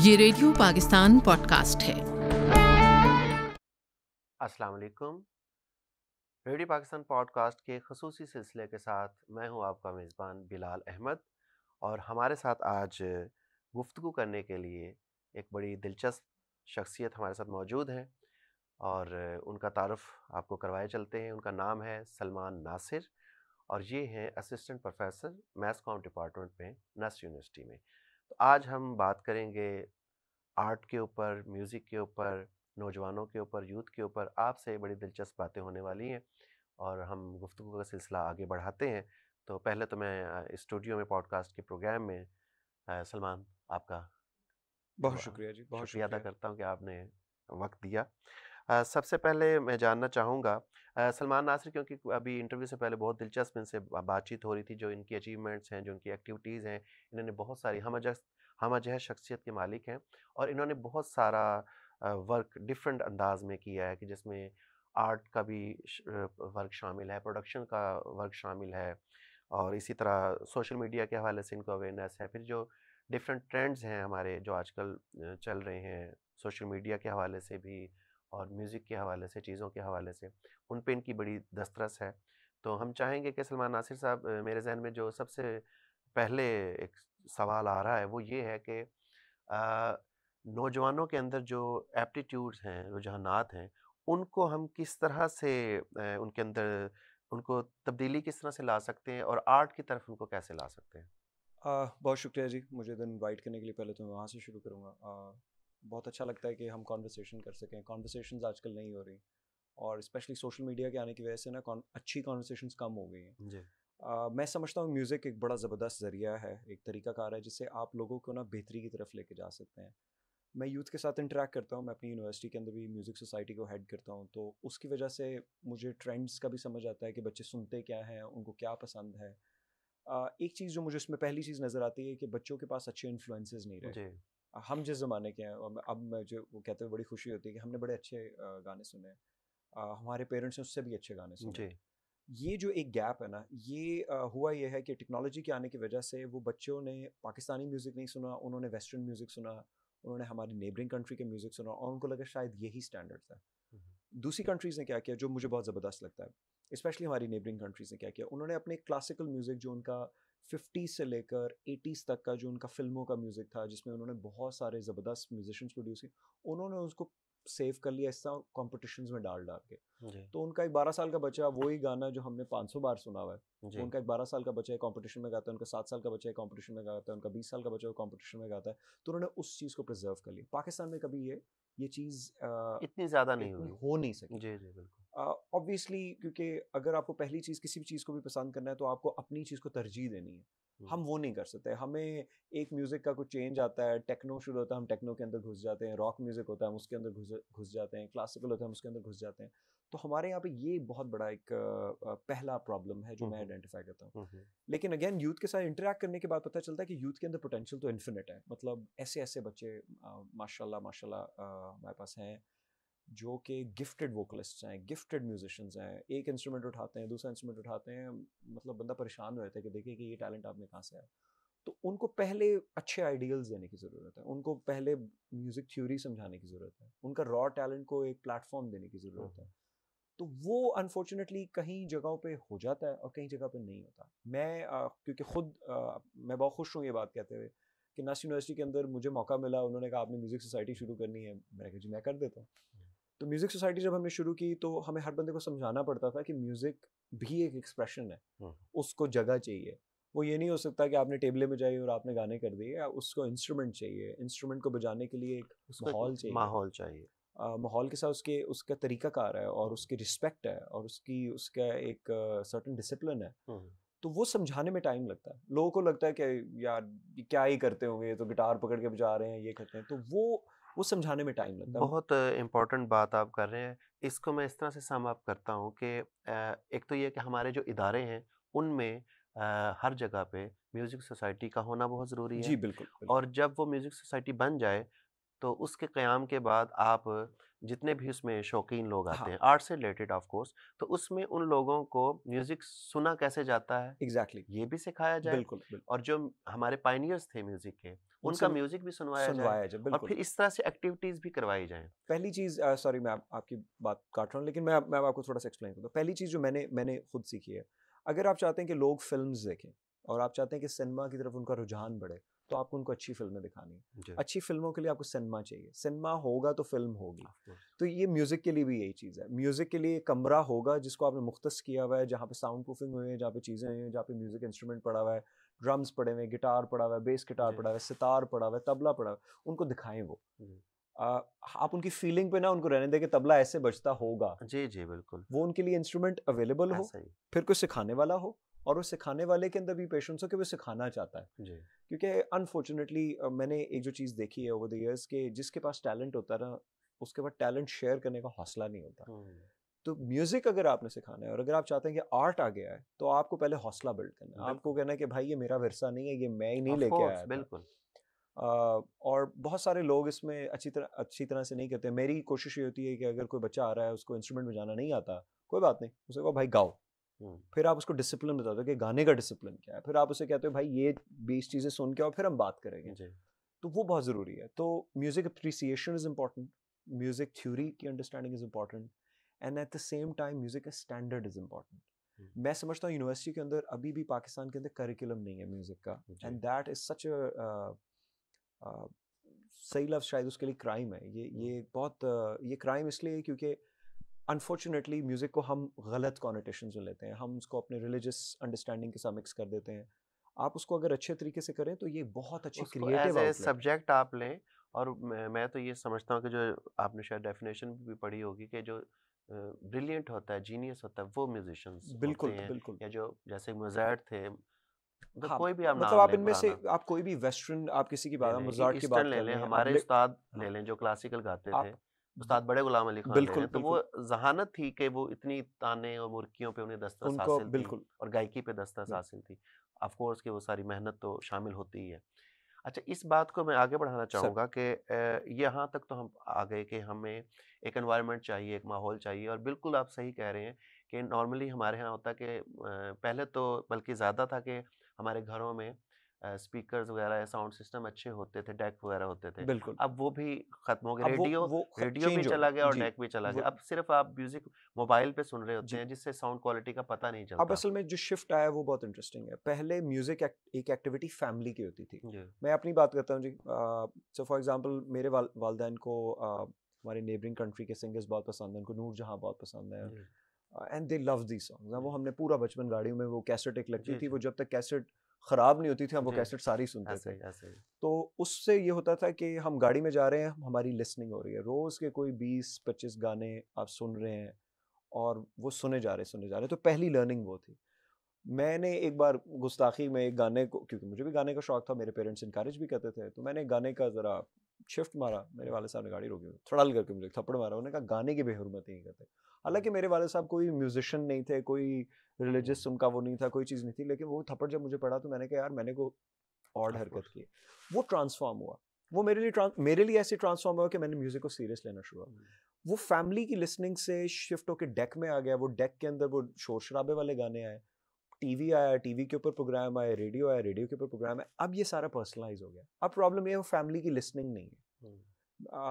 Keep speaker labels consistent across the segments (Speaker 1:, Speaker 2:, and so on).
Speaker 1: ये radio Pakistan podcast है।
Speaker 2: अस्सलाम वालेकुम। रेडियो पाकिस्तान पॉडकास्ट के खसूसी सिलसिले के साथ मैं हूं आपका मेज़बान बिलाल अहमद, और हमारे साथ आज गुफ्तगू करने के लिए एक बड़ी दिलचस्प शख्सियत हमारे साथ मौजूद है, और उनका तारुफ आपको करवाए चलते हैं। उनका नाम है सलमान नासिर, और ये हैं assistant professor math com department में नस्ट यूनिवर्सिटी में। तो आज हम बात करेंगे आर्ट के ऊपर, म्यूज़िक के ऊपर, नौजवानों के ऊपर, यूथ के ऊपर। आपसे बड़ी दिलचस्प बातें होने वाली हैं, और हम गुफ्तगू का सिलसिला आगे बढ़ाते हैं। तो पहले तो मैं इस स्टूडियो में पॉडकास्ट के प्रोग्राम में सलमान, आपका
Speaker 3: बहुत शुक्रिया जी, बहुत
Speaker 2: शुक्रिया अदा
Speaker 3: शुक्रिया।
Speaker 2: करता हूं कि आपने वक्त दिया। सबसे पहले मैं जानना चाहूँगा सलमान नासिर, क्योंकि अभी इंटरव्यू से पहले बहुत दिलचस्प इनसे बातचीत हो रही थी, जो इनकी अचीवमेंट्स हैं, जो इनकी एक्टिविटीज़ हैं। इन्होंने बहुत सारी हम अजह शख्सियत के मालिक हैं, और इन्होंने बहुत सारा वर्क डिफरेंट अंदाज में किया है, कि जिसमें आर्ट का भी वर्क शामिल है, प्रोडक्शन का वर्क शामिल है, और इसी तरह सोशल मीडिया के हवाले से इनको अवेयरनेस है। फिर जो डिफरेंट ट्रेंड्स हैं हमारे, जो आजकल चल रहे हैं सोशल मीडिया के हवाले से भी, और म्यूज़िक के हवाले से, चीज़ों के हवाले से, उन पे इनकी बड़ी दस्तरस है। तो हम चाहेंगे कि सलमान नासिर साहब, मेरे जहन में जो सबसे पहले एक सवाल आ रहा है वो ये है कि नौजवानों के अंदर जो एप्टीट्यूड्स हैं, रुझानात हैं, उनको हम किस तरह से उनके अंदर उनको तब्दीली किस तरह से ला सकते हैं, और आर्ट की तरफ उनको कैसे ला सकते हैं?
Speaker 3: बहुत शुक्रिया जी, मुझे इधर इनवाइट करने के लिए। पहले तो मैं वहाँ से शुरू करूँगा। बहुत अच्छा लगता है कि हम कॉन्वर्सेशन कर सकें। कॉन्वर्सेशंस आजकल नहीं हो रही, और स्पेशली सोशल मीडिया के आने की वजह से ना अच्छी कॉन्वर्सेशंस कम हो गई हैं।
Speaker 2: जी।
Speaker 3: मैं समझता हूँ म्यूज़िक एक बड़ा ज़बरदस्त ज़रिया है, एक तरीकाकार है जिससे आप लोगों को ना बेहतरी की तरफ लेके जा सकते हैं। मैं यूथ के साथ इंटरेक्ट करता हूँ, मैं अपनी यूनिवर्सिटी के अंदर भी म्यूज़िक सोसाइटी को हेड करता हूँ, तो उसकी वजह से मुझे ट्रेंड्स का भी समझ आता है कि बच्चे सुनते क्या हैं, उनको क्या पसंद है। एक चीज़ जो मुझे उसमें पहली चीज़ नज़र आती है कि बच्चों के पास अच्छे इन्फ्लुएंसेस नहीं रहे।
Speaker 2: जी।
Speaker 3: हम जिस ज़माने के हैं, और अब मुझे वो कहते हुए बड़ी खुशी होती है कि हमने बड़े अच्छे गाने सुने। हमारे पेरेंट्स ने उससे भी अच्छे गाने सुने।
Speaker 2: जी।
Speaker 3: ये जो एक गैप है ना, ये हुआ ये है कि टेक्नोलॉजी के आने की वजह से वो बच्चों ने पाकिस्तानी म्यूज़िक नहीं सुना, उन्होंने वेस्टर्न म्यूज़िक सुना, उन्होंने हमारी नेबरिंग कंट्री के म्यूज़िक सुना, और उनको लगा शायद यही स्टैंडर्ड्स है। दूसरी कंट्रीज़ ने क्या किया, जो मुझे बहुत ज़बरदस्त लगता है, स्पेशली हमारी नेबरिंग कंट्रीज़ ने क्या किया, उन्होंने अपने क्लासिकल म्यूज़िक जो उनका 50s से लेकर 80s तक का जो उनका फ़िल्मों का म्यूज़िक था, जिसमें उन्होंने बहुत सारे ज़बरदस्त म्यूजिशियंस प्रोड्यूस किए, उन्होंने उसको सेव कर लिया इस तरह कॉम्पिटिशन्स में डाल डाल के।
Speaker 2: जी।
Speaker 3: तो उनका एक 12 साल का बच्चा वही गाना जो हमने 500 बार सुना हुआ है,
Speaker 2: जी।
Speaker 3: वो उनका एक 12 साल का बच्चा है कॉम्पिटिशन में गाता है, उनका 7 साल का बच्चा है कॉम्पिटिशन में गाता है, उनका 20 साल का बच्चा है कॉम्पिटिशन में गाता है। तो उन्होंने उस चीज़ को प्रिजर्व कर लिया। पाकिस्तान में कभी ये चीज़
Speaker 2: इतनी ज़्यादा नहीं
Speaker 3: इतनी
Speaker 2: हुई।
Speaker 3: हो नहीं सकी।
Speaker 2: जी, जी, बिल्कुल।
Speaker 3: ऑब्वियसली, क्योंकि अगर आपको पहली चीज़ किसी भी चीज़ को भी पसंद करना है तो आपको अपनी चीज़ को तरजीह देनी है।
Speaker 2: हुँ।
Speaker 3: हम वो नहीं कर सकते। हमें एक म्यूज़िक का कुछ चेंज आता है, टेक्नो शुरू होता है, हम टेक्नो के अंदर घुस जाते हैं, रॉक म्यूज़िक होता है, हम उसके अंदर घुस जाते हैं, क्लासिकल होता है, हम उसके अंदर घुस जाते हैं। तो हमारे यहाँ पे ये बहुत बड़ा एक पहला प्रॉब्लम है जो
Speaker 2: हुँ,
Speaker 3: मैं
Speaker 2: हुँ।
Speaker 3: आइडेंटिफ़ाई करता हूँ।
Speaker 2: हुँ, हुँ।
Speaker 3: लेकिन अगेन यूथ के साथ इंटरैक्ट करने के बाद पता चलता है कि यूथ के अंदर पोटेंशियल तो इन्फिनिट है। मतलब ऐसे-ऐसे बच्चे माशाल्लाह माशाल्लाह हमारे पास हैं, जो कि गिफ्टेड वोकलिस्ट्स हैं, गिफ्टेड म्यूजिशियंस हैं। एक इंस्ट्रूमेंट उठाते हैं, दूसरा इंस्ट्रूमेंट उठाते हैं, मतलब बंदा परेशान हो जाता है कि देखिए कि ये टैलेंट आप में कहाँ से आया। तो उनको पहले अच्छे आइडियल्स देने की ज़रूरत है, उनको पहले म्यूज़िक थ्योरी समझाने की ज़रूरत है, उनका रॉ टैलेंट को एक प्लेटफॉर्म देने की
Speaker 2: हुँ,
Speaker 3: ज़रूरत है।
Speaker 2: हुँ।
Speaker 3: तो वो अनफॉर्चुनेटली कहीं जगहों पे हो जाता है और कहीं जगह पे नहीं होता। मैं क्योंकि खुद मैं बहुत खुश हूँ ये बात कहते हुए कि नस्ट यूनिवर्सिटी के अंदर मुझे मौका मिला, उन्होंने कहा आपने म्यूज़िक सोसाइटी शुरू करनी है। मैंने कहा जी मैं कर देता हूँ। तो म्यूज़िक सोसाइटी जब हमने शुरू की तो हमें हर बंदे को समझाना पड़ता था कि म्यूज़िक भी एक एक्सप्रेशन है,
Speaker 2: हुँ।
Speaker 3: उसको जगह चाहिए। वो ये नहीं हो सकता कि आपने टेबले में जाइए और आपने गाने कर दिए, उसको इंस्ट्रूमेंट चाहिए, इंस्ट्रूमेंट को बजाने के लिए एक
Speaker 2: उसको एक
Speaker 3: माहौल चाहिए।
Speaker 2: माहौल चाहिए।
Speaker 3: माहौल के साथ उसका तरीकाकार है और उसकी रिस्पेक्ट है और उसका एक सर्टेन डिसिप्लिन है।
Speaker 2: हुँ।
Speaker 3: तो वो समझाने में टाइम लगता है। लोगों को लगता है कि यार ये क्या ही करते होंगे, ये तो गिटार पकड़ के बजा रहे हैं, ये करते हैं। तो वो समझाने में टाइम लगता है।
Speaker 2: बहुत इम्पोर्टेंट बात आप कर रहे हैं। इसको मैं इस तरह से सम अप करता हूँ कि एक तो ये कि हमारे जो इदारे हैं, उनमें हर जगह पे म्यूज़िक सोसाइटी का होना बहुत ज़रूरी
Speaker 3: जी,
Speaker 2: है,
Speaker 3: बिल्कुल, बिल्कुल।
Speaker 2: और जब वो म्यूज़िक सोसाइटी बन जाए, तो उसके क़याम के बाद आप जितने भी उसमें शौकीन लोग आते
Speaker 3: हाँ
Speaker 2: हैं आर्ट से रिलेटेड ऑफ कोर्स, तो उसमें उन लोगों को म्यूजिक सुना कैसे जाता है
Speaker 3: एग्जैक्टली
Speaker 2: ये भी सिखाया जाए,
Speaker 3: बिल्कुल बिल्कुल
Speaker 2: और जो हमारे पाइनियर्स थे म्यूजिक के
Speaker 3: उनसे
Speaker 2: उनका म्यूजिक भी सुनवाया जाए,
Speaker 3: सुनवाया जाए
Speaker 2: और
Speaker 3: बिल्कुल।
Speaker 2: फिर इस तरह से एक्टिविटीज भी करवाई जाएं।
Speaker 3: पहली चीज़ सॉरी मैं आपकी बात काट रहा हूँ, लेकिन मैं आपको थोड़ा सा एक्सप्लेन करूँ। पहली चीज़ जो मैंने खुद सीखी है, अगर आप चाहते हैं कि लोग फिल्म्स देखें और आप चाहते हैं कि सिनेमा की तरफ उनका रुझान बढ़े, तो आपको उनको अच्छी फिल्में दिखानी है।
Speaker 2: जी,
Speaker 3: अच्छी फिल्मों के लिए आपको सिनेमा चाहिए, सिनेमा होगा तो फिल्म होगी।
Speaker 2: of course।
Speaker 3: तो ये म्यूज़िक के लिए भी यही चीज़ है। म्यूज़िक के लिए एक कमरा होगा जिसको आपने मुख्तस किया हुआ है, जहाँ पे साउंड प्रूफिंग हुई है, जहाँ पे चीज़ें हुई हैं, जहाँ पे म्यूज़िक इंस्ट्रूमेंट पड़ा हुआ है, ड्रम्स पड़े हुए हैं, गिटार पड़ा हुआ है, बेस गिटार
Speaker 2: जी,
Speaker 3: पड़ा हुआ है, सितार पड़ा हुआ है, तबला पड़ा हुआ है, उनको दिखाएं वो।
Speaker 2: जी,
Speaker 3: आ, आप उनकी फीलिंग पे ना उनको रहने दें कि तबला ऐसे बजता होगा।
Speaker 2: जी, जी, बिल्कुल
Speaker 3: वो उनके लिए इंस्ट्रूमेंट अवेलेबल हो,
Speaker 2: ऐसा ही।
Speaker 3: फिर कोई सिखाने वाला हो, और वो सिखाने वाले के अंदर भी पेशेंस हो कि वो सिखाना चाहता है।
Speaker 2: जी,
Speaker 3: क्योंकि अनफॉर्चुनेटली मैंने एक जो चीज़ देखी है ओवर द इयर्स, के जिसके पास टैलेंट होता है ना, उसके पास टैलेंट शेयर करने का हौसला नहीं होता।
Speaker 2: हम्म,
Speaker 3: तो म्यूजिक अगर आपने सिखाना है और अगर आप चाहते हैं कि आर्ट आ गया है, तो आपको पहले हौसला बिल्ड करना है। आपको
Speaker 2: बिल्कुल
Speaker 3: कहना है कि भाई ये मेरा विरसा नहीं है, ये मैं ही नहीं
Speaker 2: ऑफ
Speaker 3: लेके
Speaker 2: कोर्स
Speaker 3: आया था।
Speaker 2: बिल्कुल।
Speaker 3: और बहुत सारे लोग इसमें अच्छी तरह से नहीं करते। मेरी कोशिश ये होती है कि अगर कोई बच्चा आ रहा है, उसको इंस्ट्रूमेंट बजाना नहीं आता, कोई बात नहीं, उसे कहो भाई गाओ।
Speaker 2: हम्म,
Speaker 3: फिर आप उसको डिसिप्लिन बताते हो कि गाने का डिसिप्लिन क्या है, फिर आप उसे कहते हो भाई ये 20 चीज़ें सुन के आओ, फिर हम बात करेंगे।
Speaker 2: जी,
Speaker 3: तो वो बहुत ज़रूरी है। तो music appreciation is important, music theory की understanding is important, and at the same time music का स्टैंडर्ड इज़ इम्पॉर्टेंट। मैं समझता हूँ यूनिवर्सिटी के अंदर अभी भी पाकिस्तान के अंदर करिकुलम नहीं है म्यूज़िक का,
Speaker 2: जी,
Speaker 3: एंड दैट इज़ सच अ सही लफ्ज़ शायद उसके लिए क्राइम है। ये बहुत ये क्राइम इसलिए है क्योंकि अनफॉर्चुनेटली म्यूज़िक को हम गलत कॉनोटेशंस में लेते हैं, हम उसको अपने रिलीजियस अंडरस्टैंडिंग के साथ मिक्स कर देते हैं। आप उसको अगर अच्छे तरीके से करें तो ये बहुत अच्छी
Speaker 2: उसको एज
Speaker 3: क्रिएटिव
Speaker 2: ए
Speaker 3: आउटलेट है।
Speaker 2: सब्जेक्ट आप लें, और मैं तो ये समझता हूँ कि जो आपने शायद डेफिनेशन भी पढ़ी होगी कि जो ब्रिलियंट होता है, जीनियस होता है, वो म्यूजिशियंस होते
Speaker 3: बिल्कुल
Speaker 2: हैं,
Speaker 3: बिल्कुल।
Speaker 2: या जो जैसे मोज़ार्ट थे, मतलब
Speaker 3: हाँ,
Speaker 2: कोई भी आप
Speaker 3: मतलब
Speaker 2: नाम
Speaker 3: आप
Speaker 2: लें
Speaker 3: इनमें से
Speaker 2: पुराना
Speaker 3: आप कोई भी वेस्टर्न, आप किसी की
Speaker 2: ले
Speaker 3: बात,
Speaker 2: लें,
Speaker 3: मोज़ार्ट की
Speaker 2: ईस्टर्न
Speaker 3: बात
Speaker 2: ले
Speaker 3: कर
Speaker 2: लें,
Speaker 3: लें, आप
Speaker 2: हमारे उस्ताद ले
Speaker 3: हाँ,
Speaker 2: लें जो क्लासिकल गाते थे,
Speaker 3: आप
Speaker 2: उस्ताद बड़े गुलाम अली खान ले
Speaker 3: बिल्कुल
Speaker 2: लें, तो वो
Speaker 3: बिल्कुल
Speaker 2: ज़हानत थी कि वो इतनी ताने और मुर्कियों पे उन्हें दस्तरस
Speaker 3: उनको
Speaker 2: हासिल थी,
Speaker 3: बिल्कुल
Speaker 2: और गायकी पे दस्तरस
Speaker 3: बिल्कुल
Speaker 2: हासिल थी। ऑफ कोर्स कि वो सारी मेहनत तो शामिल होती ही है। अच्छा, इस बात को मैं आगे बढ़ाना
Speaker 3: सर।
Speaker 2: चाहूँगा कि यहाँ तक तो हम आ गए कि हमें एक एनवायरनमेंट चाहिए, एक माहौल चाहिए, और बिल्कुल आप सही कह रहे हैं कि नॉर्मली हमारे यहाँ होता कि पहले तो बल्कि ज़्यादा था कि हमारे घरों में स्पीकर्स वगैरह या साउंड सिस्टम अच्छे होते थे, डेक वगैरह होते थे।
Speaker 3: बिल्कुल।
Speaker 2: अब वो भी ख़त्म हो गए,
Speaker 3: अब
Speaker 2: रेडियो रेडियो भी
Speaker 3: चेंज हो
Speaker 2: चला गया
Speaker 3: गया
Speaker 2: और
Speaker 3: जी।
Speaker 2: डेक भी चला गया।
Speaker 3: वो
Speaker 2: अब सिर्फ़ आप म्यूज़िक मोबाइल पे सुन रहे होते
Speaker 3: जी।
Speaker 2: हैं, जिससे साउंड क्वालिटी का पता नहीं
Speaker 3: अब
Speaker 2: चलता।
Speaker 3: असल में जो शिफ्ट आया वो बहुत इंटरेस्टिंग है। पहले म्यूजिक एक एक्टिविटी फैमिली की होती थी।
Speaker 2: जी,
Speaker 3: मैं अपनी बात करता हूँ जी। सो फॉर एग्जांपल मेरे वालदैन को हमारे नेबरिंग कंट्री के सिंगर्स बहुत पसंद हैं, उनको नूर जहां बहुत पसंद है,
Speaker 2: जी,
Speaker 3: and they love the songs. वो
Speaker 2: जी,
Speaker 3: हमने पूरा बचपन गाड़ियों में वो कैसेट एक लगती
Speaker 2: जी,
Speaker 3: थी,
Speaker 2: जी,
Speaker 3: वो जब तक कैसेट खराब नहीं होती थी हम वो
Speaker 2: जी,
Speaker 3: कैसेट सारी सुनते
Speaker 2: ऐसे
Speaker 3: थे।
Speaker 2: ही, ऐसे ही।
Speaker 3: तो उससे ये होता था कि हम गाड़ी में जा रहे हैं, हमारी लिसनिंग हो रही है, रोज के कोई 20-25 गाने आप सुन रहे हैं और वो सुने जा रहे, तो पहली लर्निंग वो थी। मैंने एक बार गुस्ताखी में एक गाने को, क्योंकि मुझे भी गाने का शौक था, मेरे पेरेंट्स इनकरेज भी करते थे, तो मैंने एक गाने का ज़रा शिफ्ट मारा, मेरे वाले साहब ने गाड़ी रोकी, थड़ल करके मुझे थप्पड़ मारा, उन्होंने कहा गाने की बेहुरमती नहीं करते। हालांकि मेरे वाले साहब कोई म्यूजिशियन नहीं थे, कोई रिलीजियस उनका वो नहीं था, कोई चीज़ नहीं थी, लेकिन वो थप्पड़ जब मुझे पड़ा तो मैंने कहा यार मैंने को ऑड
Speaker 2: ऑफ
Speaker 3: हरकत
Speaker 2: कोर्स।
Speaker 3: की। वो ट्रांसफॉर्म हुआ, वो मेरे लिए ऐसे ट्रांसफॉर्म हुआ कि मैंने म्यूजिक को सीरियस लेना शुरू हुआ। वो फैमिली की लिसनिंग से शिफ्ट होकर डेक में आ गया, वो डेक के अंदर वो शोर शराबे वाले गाने आए, टीवी आया, टीवी के ऊपर प्रोग्राम आया, रेडियो आया, रेडियो के ऊपर प्रोग्राम आया। अब ये सारा पर्सनलाइज हो गया। अब प्रॉब्लम ये है वो फैमिली की लिसनिंग नहीं है।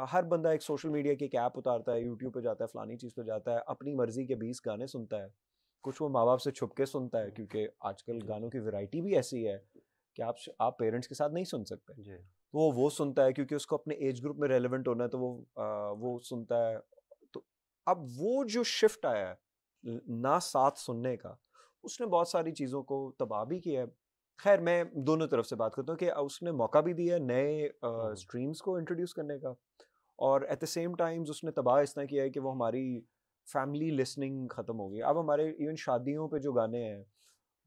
Speaker 3: हर बंदा एक सोशल मीडिया की एक ऐप उतारता है, यूट्यूब पे जाता है, फलानी चीज़ पे जाता है, अपनी मर्जी के 20 गाने सुनता है। कुछ वो माँ बाप से छुप के सुनता है, क्योंकि आजकल
Speaker 2: जी,
Speaker 3: गानों
Speaker 2: जी,
Speaker 3: की वैरायटी भी ऐसी है कि आप पेरेंट्स के साथ नहीं सुन सकते।
Speaker 2: जी,
Speaker 3: वो सुनता है क्योंकि उसको अपने एज ग्रुप में रेलेवेंट होना है, तो वो सुनता है। तो अब वो जो शिफ्ट आया है ना साथ सुनने का, उसने बहुत सारी चीज़ों को तबाह भी किया है। खैर मैं दोनों तरफ से बात करता हूँ कि उसने मौका भी दिया है नए
Speaker 2: हम्म,
Speaker 3: स्ट्रीम्स को इंट्रोड्यूस करने का, और एट द सेम टाइम्स उसने तबाह इस तरह किया है कि वो हमारी फैमिली लिसनिंग ख़त्म हो गई। अब हमारे इवन शादियों पे जो गाने हैं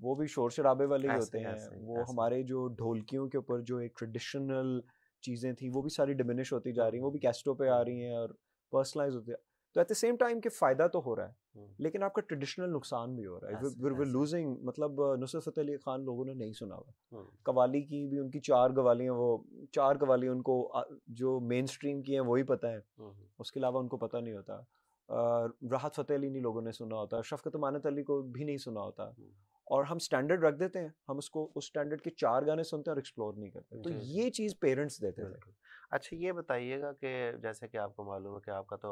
Speaker 3: वो भी शोर शराबे वाले ही
Speaker 2: ऐसे
Speaker 3: होते
Speaker 2: ही,
Speaker 3: हैं।
Speaker 2: ऐसे ही,
Speaker 3: वो
Speaker 2: ऐसे ही।
Speaker 3: हमारे जो ढोलकियों के ऊपर जो एक ट्रेडिशनल चीज़ें थी वो भी सारी डिमिनिश होती जा रही हैं, वो भी कैस्टों पे आ रही हैं और पर्सनलाइज होती है। तो एट द सेम टाइम कि फ़ायदा तो हो रहा है, लेकिन आपका ट्रेडिशनल नुकसान भी हो रहा है। वी लूजिंग, मतलब नुसरत फतेह अली खान लोगों ने नहीं सुना हुआ। कवाली की भी उनकी 4 कवालियाँ, वो 4 कवालियाँ उनको जो मेन स्ट्रीम की हैं वही पता है, उसके अलावा उनको पता नहीं होता। राहत फ़तेह अली नहीं लोगों ने सुना होता, शफ़क़त अमानत अली को भी नहीं सुना होता। और हम स्टैंडर्ड रख देते हैं, हम उसको उस स्टैंडर्ड के 4 गाने सुनते हैं और एक्सप्लोर नहीं करते। तो ये चीज़ पेरेंट्स देते थे।
Speaker 2: अच्छा, ये बताइएगा कि जैसे कि आपको मालूम है कि आपका तो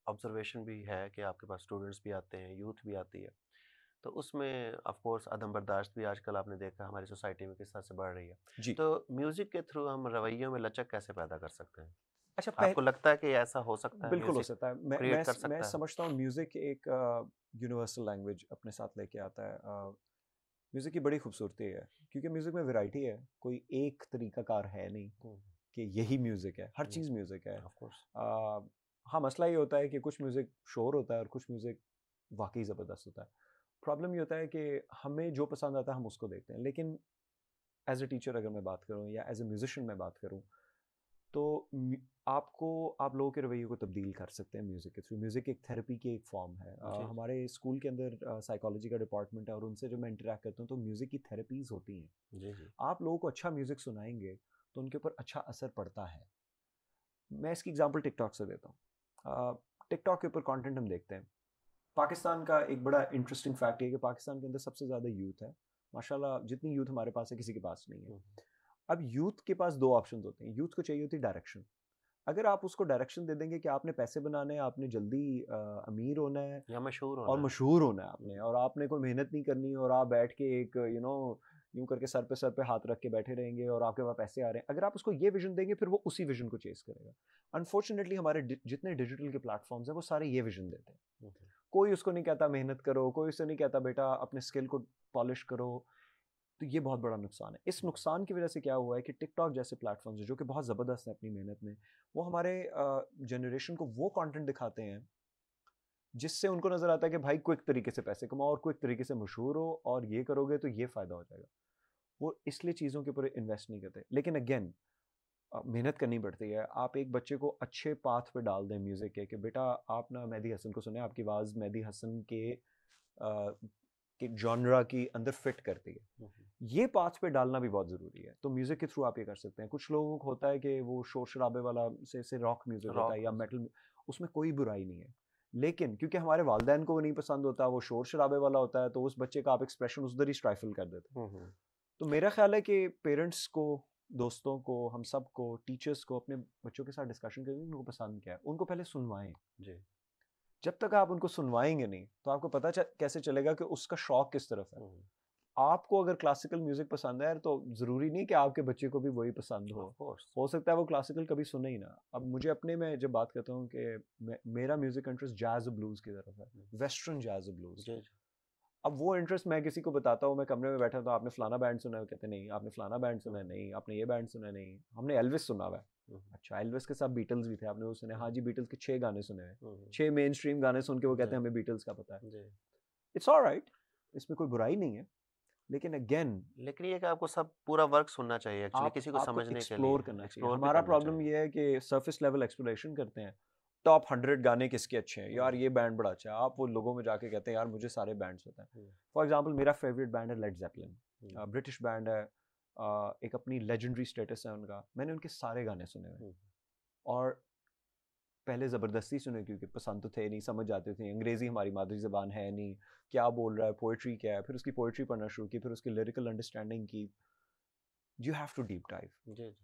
Speaker 2: ऑब्जर्वेशन भी है कि आपके पास स्टूडेंट्स भी आते हैं, यूथ भी आती है, तो उसमें ऑफ कोर्स अदम बर्दाश्त भी आजकल आपने देखा हमारी सोसाइटी में किस तरह से बढ़ रही है।
Speaker 3: जी।
Speaker 2: तो म्यूज़िक के थ्रू हम रवैयों में लचक कैसे पैदा कर सकते हैं?
Speaker 3: अच्छा,
Speaker 2: आपको लगता है कि ऐसा हो सकता है,
Speaker 3: बिल्कुल हो
Speaker 2: म्यूज़िक
Speaker 3: सकता है।
Speaker 2: क्रिएट कर सकता
Speaker 3: मैं
Speaker 2: है?
Speaker 3: समझता हूँ म्यूज़िक एक यूनिवर्सल लैंग्वेज अपने साथ लेके आता है। म्यूज़िक की बड़ी खूबसूरती है क्योंकि म्यूज़िक में वैरायटी है, कोई एक तरीकाकार है नहीं कि यही म्यूज़िक है, हर चीज़ म्यूज़िक है।
Speaker 2: Of course.
Speaker 3: हाँ, मसला ये होता है कि कुछ म्यूज़िक शोर होता है और कुछ म्यूज़िक वाक़ई ज़बरदस्त होता है। प्रॉब्लम ये होता है कि हमें जो पसंद आता है हम उसको देखते हैं, लेकिन एज़ अ टीचर अगर मैं बात करूँ या एज़ अ म्यूज़िशियन मैं बात करूँ, तो आप लोगों के रवैये को तब्दील कर सकते हैं म्यूज़िक के थ्रू। म्यूज़िक एक थेरेपी की एक फॉर्म है। हमारे स्कूल के अंदर साइकोलॉजी का डिपार्टमेंट है और उनसे जब मैं इंटरेक्ट करता हूँ तो म्यूज़िक की थेरेपीज़ होती हैं।
Speaker 2: जी, जी।
Speaker 3: आप लोगों को अच्छा म्यूज़िक सुनाएंगे तो उनके ऊपर अच्छा असर पड़ता है। मैं इसकी एग्जांपल टिकटॉक से देता हूँ। टिकटॉक के ऊपर कंटेंट हम देखते हैं। पाकिस्तान का एक बड़ा इंटरेस्टिंग फैक्ट है कि पाकिस्तान के अंदर सबसे ज़्यादा यूथ है। माशाल्लाह जितनी यूथ हमारे पास है किसी के पास नहीं है। अब यूथ के पास 2 ऑप्शंस होते हैं। यूथ को चाहिए होती है डायरेक्शन। अगर आप उसको डायरेक्शन दे देंगे कि आपने पैसे बनाने हैं, आपने जल्दी अमीर होना है
Speaker 2: या मशहूर
Speaker 3: और
Speaker 2: होना है।
Speaker 3: मशहूर होना है आपने, और आपने कोई मेहनत नहीं करनी और आप बैठ के एक यूं करके सर पे हाथ रख के बैठे रहेंगे और आपके पास पैसे आ रहे हैं, अगर आप उसको ये विजन देंगे फिर वो उसी विजन को चेस करेगा। अनफॉर्चुनेटली हमारे जितने डिजिटल के प्लेटफॉर्म्स हैं वो सारे ये विजन देते हैं। कोई उसको नहीं कहता मेहनत करो, कोई उससे नहीं कहता बेटा अपने स्किल को पॉलिश करो। तो ये बहुत बड़ा नुकसान है। इस नुकसान की वजह से क्या हुआ है कि टिकटॉक जैसे प्लेटफॉर्म्स जो कि बहुत ज़बरदस्त हैं अपनी मेहनत में, वो हमारे जनरेशन को वो कंटेंट दिखाते हैं जिससे उनको नज़र आता है कि भाई क्विक तरीके से पैसे कमाओ और क्विक तरीके से मशहूर हो और ये करोगे तो ये फ़ायदा हो जाएगा। वो इसलिए चीज़ों के ऊपर इन्वेस्ट नहीं करते। लेकिन अगेन मेहनत करनी पड़ती है। आप एक बच्चे को अच्छे पाथ पे डाल दें म्यूज़िक के कि बेटा आप ना मेहदी हसन को सुने, आपकी आवाज़ मेहदी हसन के जॉनरा की अंदर फिट करती है। ये पाथ पे डालना भी बहुत ज़रूरी है। तो म्यूज़िक के थ्रू आप ये कर सकते हैं। कुछ लोगों को होता है कि वो शोर-शराबे वाला से रॉक म्यूज़िक होता है या मेटल, उसमें कोई बुराई नहीं है। लेकिन क्योंकि हमारे वालिदैन को वो नहीं पसंद होता, वो शोर-शराबे वाला होता है, तो उस बच्चे का आप एक्सप्रेशन उधर ही स्ट्राइफल कर देते हैं। तो मेरा ख़्याल है कि पेरेंट्स को, दोस्तों को, हम सबको, टीचर्स को अपने बच्चों के साथ डिस्कशन करें उनको पसंद क्या है। उनको पहले सुनवाएँ।
Speaker 2: जी।
Speaker 3: जब तक आप उनको सुनवाएँगे नहीं, तो आपको पता कैसे चलेगा कि उसका शौक किस तरफ है। आपको अगर क्लासिकल म्यूज़िक पसंद है तो ज़रूरी नहीं कि आपके बच्चे को भी वही पसंद हो। हो सकता है वो क्लासिकल कभी सुने ही ना। अब मुझे अपने में जब बात करता हूँ कि मेरा म्यूज़िक इंटरेस्ट जैज़ और ब्लूज़ की तरफ है, वेस्टर्न जैज़ और ब्लूज़।
Speaker 2: जी।
Speaker 3: अब वो इंटरेस्ट मैं किसी को बताता हूँ, मैं कमरे में बैठा तो आपने फलाना बैंड सुना है? वो कहते हैं नहीं। आपने फलाना बैंड सुना है? नहीं। आपने ये बैंड सुना है? नहीं। हमने एल्विस सुना हुआ है। अच्छा, एल्विस के साथ बीटल्स भी थे, आपने वो सुने? हाँ जी, बीटल्स के 6 गाने सुने हैं। 6 मेन स्ट्रीम गाने सुन के वो कहते हैं हमें बीटल्स का पता है। इट्स ऑलराइट, इसमें कोई बुराई नहीं है। लेकिन अगेन,
Speaker 2: लेकिन ये कि आपको सब पूरा वर्क सुनना चाहिए एक्चुअली किसी को
Speaker 3: आपको
Speaker 2: समझने के लिए,
Speaker 3: एक्सप्लोर करना चाहिए।
Speaker 2: एक्सप्लोर भी
Speaker 3: हमारा
Speaker 2: करना
Speaker 3: प्रॉब्लम
Speaker 2: चाहिए।
Speaker 3: ये है कि सरफेस लेवल एक्सप्लोरेशन करते हैं। टॉप 100 गाने किसके अच्छे हैं, यार ये बैंड बड़ा अच्छा है। आप वो लोगों में जाके कहते हैं यार मुझे सारे बैंड्स पता हैं। फॉर एग्जांपल मेरा फेवरेट बैंड है लेड ज़ेपेलिन, ब्रिटिश बैंड है। एक अपनी लेजेंडरी स्टेटस है उनका। मैंने उनके सारे गाने सुने हुए और पहले ज़बरदस्ती सुने क्योंकि पसंद तो थे नहीं, समझ आते थे। अंग्रेज़ी हमारी मादरी ज़बान है नहीं, क्या बोल रहा है, पोएट्री क्या है। फिर उसकी पोएट्री पढ़ना शुरू की, फिर उसकी लिरिकल अंडरस्टैंडिंग की। You have to deep dive.
Speaker 2: जी।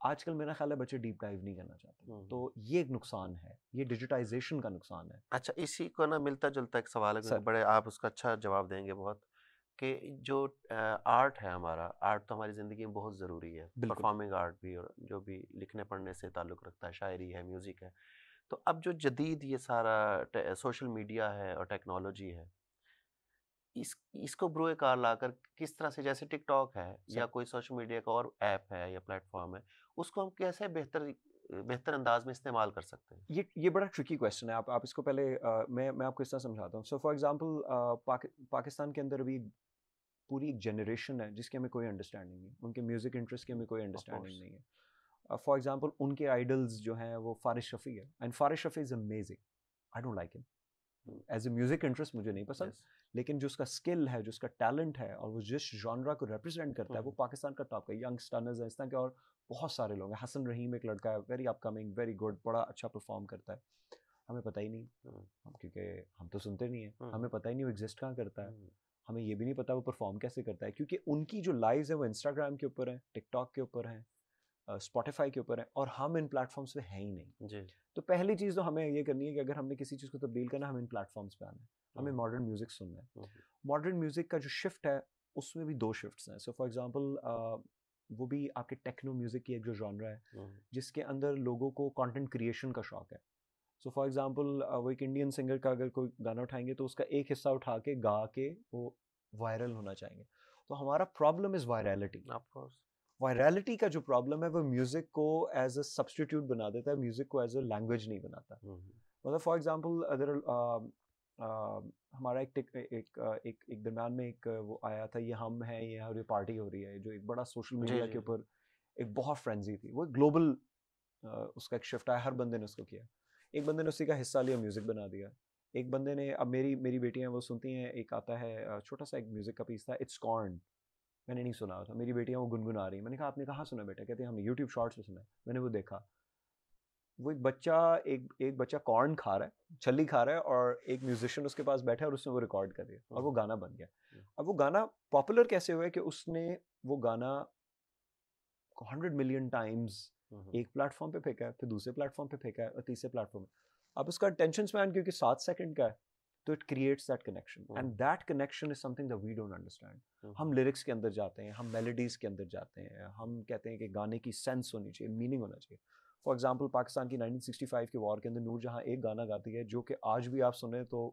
Speaker 3: आजकल मेरा ख्याल है बच्चे डीप डाइव नहीं करना चाहते। तो ये एक नुकसान है, ये डिजिटाइजेशन का नुकसान है।
Speaker 2: अच्छा, इसी को ना मिलता-जुलता एक सवाल है क्योंकि
Speaker 3: सर,
Speaker 2: बड़े आप उसका अच्छा जवाब देंगे बहुत, कि जो आर्ट है हमारा, आर्ट तो हमारी ज़िंदगी में बहुत ज़रूरी है।
Speaker 3: बिल्कुल।
Speaker 2: परफॉर्मिंग आर्ट भी और जो भी लिखने पढ़ने से ताल्लुक़ रखता है, शायरी है, म्यूज़िक है। तो अब जो जदीद ये सारा सोशल मीडिया है और टेक्नोलॉजी है, इसको बुरे कार लाकर किस तरह से, जैसे टिकटॉक है या कोई सोशल मीडिया का और ऐप है या प्लेटफॉर्म है, उसको हम कैसे बेहतर अंदाज में इस्तेमाल कर सकते हैं?
Speaker 3: ये बड़ा ट्रिकी क्वेश्चन है। आप इसको पहले मैं आपको इस तरह समझाता हूँ। सो फॉर एग्जांपल पाकिस्तान के अंदर अभी पूरी एक जनरेशन है जिसकी हमें कोई अंडरस्टैंडिंग नहीं, उनके म्यूज़िक इंटरेस्ट की हमें कोई अंडरस्टैंडिंग नहीं है। फॉर एग्जांपल उनके आइडल्स जो हैं वो फारिश रफ़ी है, and Farish Rafi is amazing. I don't like him. As a music interest मुझे नहीं पसंद,
Speaker 2: Yes.
Speaker 3: लेकिन जो उसका स्किल है, जो उसका टैलेंट है और वो जिस जॉनरा को रिप्रेजेंट करता है वो पाकिस्तान का टॉप का। यंग स्टर्नर्स है इस तरह के और बहुत सारे लोग हैं। हसन रहीम एक लड़का है, वेरी अपकमिंग, वेरी गुड, बड़ा अच्छा परफॉर्म करता है। हमें पता ही नहीं, क्योंकि हम तो सुनते नहीं है, हमें पता ही नहीं वो एग्जिस्ट कहाँ करता है, हमें ये भी नहीं पता वो परफॉर्म कैसे करता है, क्योंकि उनकी जो लाइव्स है वो इंस्टाग्राम के ऊपर है, टिकटॉक के ऊपर है, स्पॉटिफाई के ऊपर है, और हम इन प्लेटफॉर्म्स पे हैं ही नहीं
Speaker 2: जी।
Speaker 3: तो पहली चीज़ तो हमें ये करनी है कि अगर हमने किसी चीज़ को तब्दील करना है, हमें इन प्लेटफॉर्म्स पे आना है, हमें मॉडर्न म्यूजिक सुनना है। मॉडर्न म्यूजिक का जो शिफ्ट है उसमें भी दो शिफ्ट्स हैं। सो फॉर एग्जांपल वो भी आपके टेक्नो म्यूजिक की एक जो जॉनरा है जिसके अंदर लोगों को कंटेंट क्रिएशन का शौक है। सो फॉर एग्जांपल वो एक इंडियन सिंगर का अगर कोई गाना उठाएंगे तो उसका एक हिस्सा उठा के गा के वो वायरल होना चाहेंगे। तो हमारा प्रॉब्लम इज़ वायरलिटी। वायरलिटी का जो प्रॉब्लम है वो म्यूजिक को एज अ सब्स्टिट्यूट बना देता है, म्यूजिक को एज अ लैंग्वेज नहीं बनाता। मतलब फॉर एग्जांपल अगर हमारा एक दरम्यान में एक वो आया था, ये हम हैं, ये पार्टी हो रही है, जो एक बड़ा सोशल मीडिया के ऊपर एक बहुत फ्रेंजी थी, वो ग्लोबल उसका एक शिफ्ट आया, हर बंदे ने उसको किया, एक बंदे ने उसी का हिस्सा लिया, म्यूजिक बना दिया। एक बंदे ने, अब मेरी बेटियां वो सुनती हैं, एक आता है छोटा सा एक म्यूजिक का पीस था, इट्स कॉर्न, मैंने नहीं सुना था, मेरी बेटियां वो गुनगुना रही हैं, मैंने कहा आपने कहाँ सुना बेटा, कहते हैं हमने यूट्यूब शॉर्ट्स में सुना है। मैंने वो देखा, वो एक बच्चा कॉर्न खा रहा है, छली खा रहा है, और एक म्यूजिशियन उसके पास बैठा है और उसने वो रिकॉर्ड कर दिया और वो गाना बन गया। अब वो गाना पॉपुलर कैसे हुआ है कि उसने वो गाना 100 मिलियन टाइम्स एक प्लेटफॉर्म पे फेंका है, फिर दूसरे प्लेटफॉर्म पे फेंका है और तीसरे प्लेटफॉर्म पे। अब उसका अटेंशन स्पैन क्योंकि 7 सेकंड का है, तो it creates that connection, and that connection is something that we don't understand. हम लिरिक्स के अंदर जाते हैं, हम मेलोडीज के अंदर जाते हैं, हम कहते हैं कि गाने की सेंस होनी चाहिए, मीनिंग होना चाहिए। फॉर एग्जाम्पल पाकिस्तान की 1965 के वॉर के अंदर नूरजहां एक गाना गाती है जो कि आज भी आप सुने तो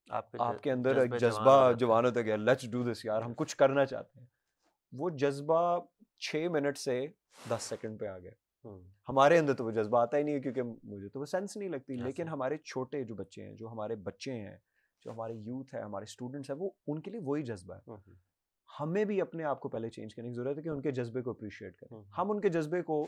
Speaker 3: आपके अंदर एक जज्बा जवान होता गया, लेट्स डू दिस यार, हम कुछ करना चाहते हैं। वो जज्बा 6 मिनट से 10 सेकंड पे आ गया। हमारे अंदर तो वो जज्बा आता ही नहीं है, क्योंकि मुझे तो वो सेंस नहीं लगती। लेकिन हमारे छोटे जो बच्चे हैं, जो हमारे बच्चे हैं, जो हमारे यूथ है, हमारे स्टूडेंट्स हैं, वो उनके लिए वही जज्बा है। हमें भी अपने आप को पहले चेंज करने की जरूरत है कि उनके जज्बे को अप्रिशिएट करें। हम उनके जज्बे को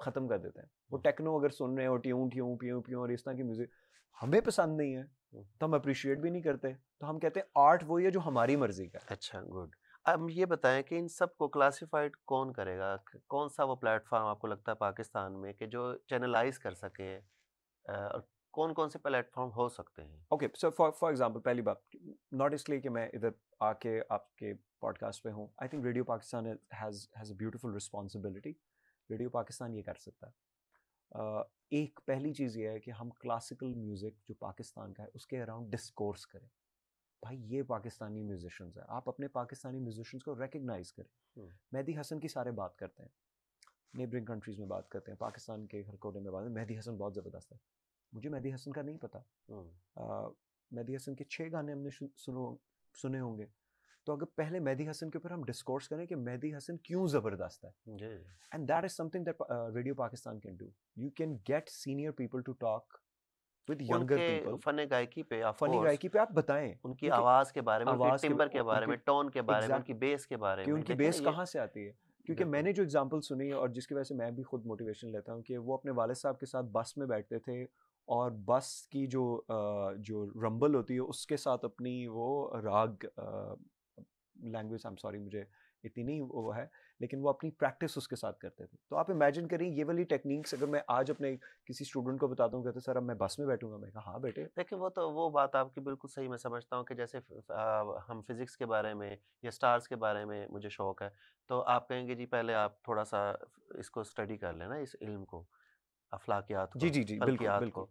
Speaker 3: खत्म कर देते हैं। वो टेक्नो अगर सुन रहे हो, ट्यूं ट्यूं प्यूं प्यूं और इस तरह की म्यूजिक हमें पसंद नहीं है, तो हम अप्रिशिएट भी नहीं करते, तो हम कहते हैं आर्ट वही है जो हमारी मर्जी का है।
Speaker 2: अच्छा, गुड। अब ये बताएं कि इन सब को क्लासिफाइड कौन करेगा? कौन सा वो प्लेटफॉर्म आपको लगता है पाकिस्तान में कि जो चैनलाइज कर सके? कौन कौन से प्लेटफॉर्म हो सकते हैं?
Speaker 3: ओके, सो फॉर एग्जांपल, पहली बात, नॉट इसलिए कि मैं इधर आके आपके पॉडकास्ट पे हूँ, I think radio Pakistan has a beautiful responsibility. Radio Pakistan ये कर सकता है। एक पहली चीज़ ये है कि हम क्लासिकल म्यूज़िक जो पाकिस्तान का है उसके अराउंड डिस्कोर्स करें। भाई ये पाकिस्तानी म्यूजिशियंस हैं, आप अपने पाकिस्तानी म्यूजिशियंस को रिकग्नाइज करें। मेहदी हसन की सारे बात करते हैं, नेबरिंग कंट्रीज में बात करते हैं, पाकिस्तान के हर कोने में बात है, मेहदी हसन बहुत ज़बरदस्त है। मुझे मेहदी हसन का नहीं पता। मेहदी हसन के 6 गाने हमने सुने होंगे, तो अगर पहले मेहदी हसन के ऊपर हम डिस्कोर्स करें कि मेहदी हसन क्यों ज़बरदस्त है, and that is something that radio Pakistan can do. You can get senior people to talk with younger people,
Speaker 2: फनी गायकी पे,
Speaker 3: फनी गायकी पे आप बताएं,
Speaker 2: उनकी आवाज के बारे में, उनके टिम्बर के बारे में, टोन के बारे में, उनकी बेस के बारे में,
Speaker 3: उनकी बेस कहाँ से आती है। क्योंकि मैंने जो एग्जांपल सुनी और जिसकी वजह से मैं भी खुद मोटिवेशन लेता हूँ कि वो अपने वालिद साहब के साथ बस में बैठते थे और बस की जो रंबल होती है उसके साथ अपनी वो राग लैंग्वेज, आई एम सॉरी मुझे इतनी नहीं वो है, लेकिन वो अपनी प्रैक्टिस उसके साथ करते थे। तो आप इमेजिन करें ये वाली टेक्निक्स अगर मैं आज अपने किसी स्टूडेंट को बताता हूँ, कहते सर अब मैं बस में बैठूंगा, मैं कहा हाँ बेटे।
Speaker 2: देखिए वो बात आपकी बिल्कुल सही, मैं समझता हूँ कि जैसे हम फिजिक्स के बारे में या स्टार्स के बारे में मुझे शौक है, तो आप कहेंगे जी पहले आप थोड़ा सा इसको स्टडी कर लेना, इस इल्म को, अफलाकियात को,
Speaker 3: जी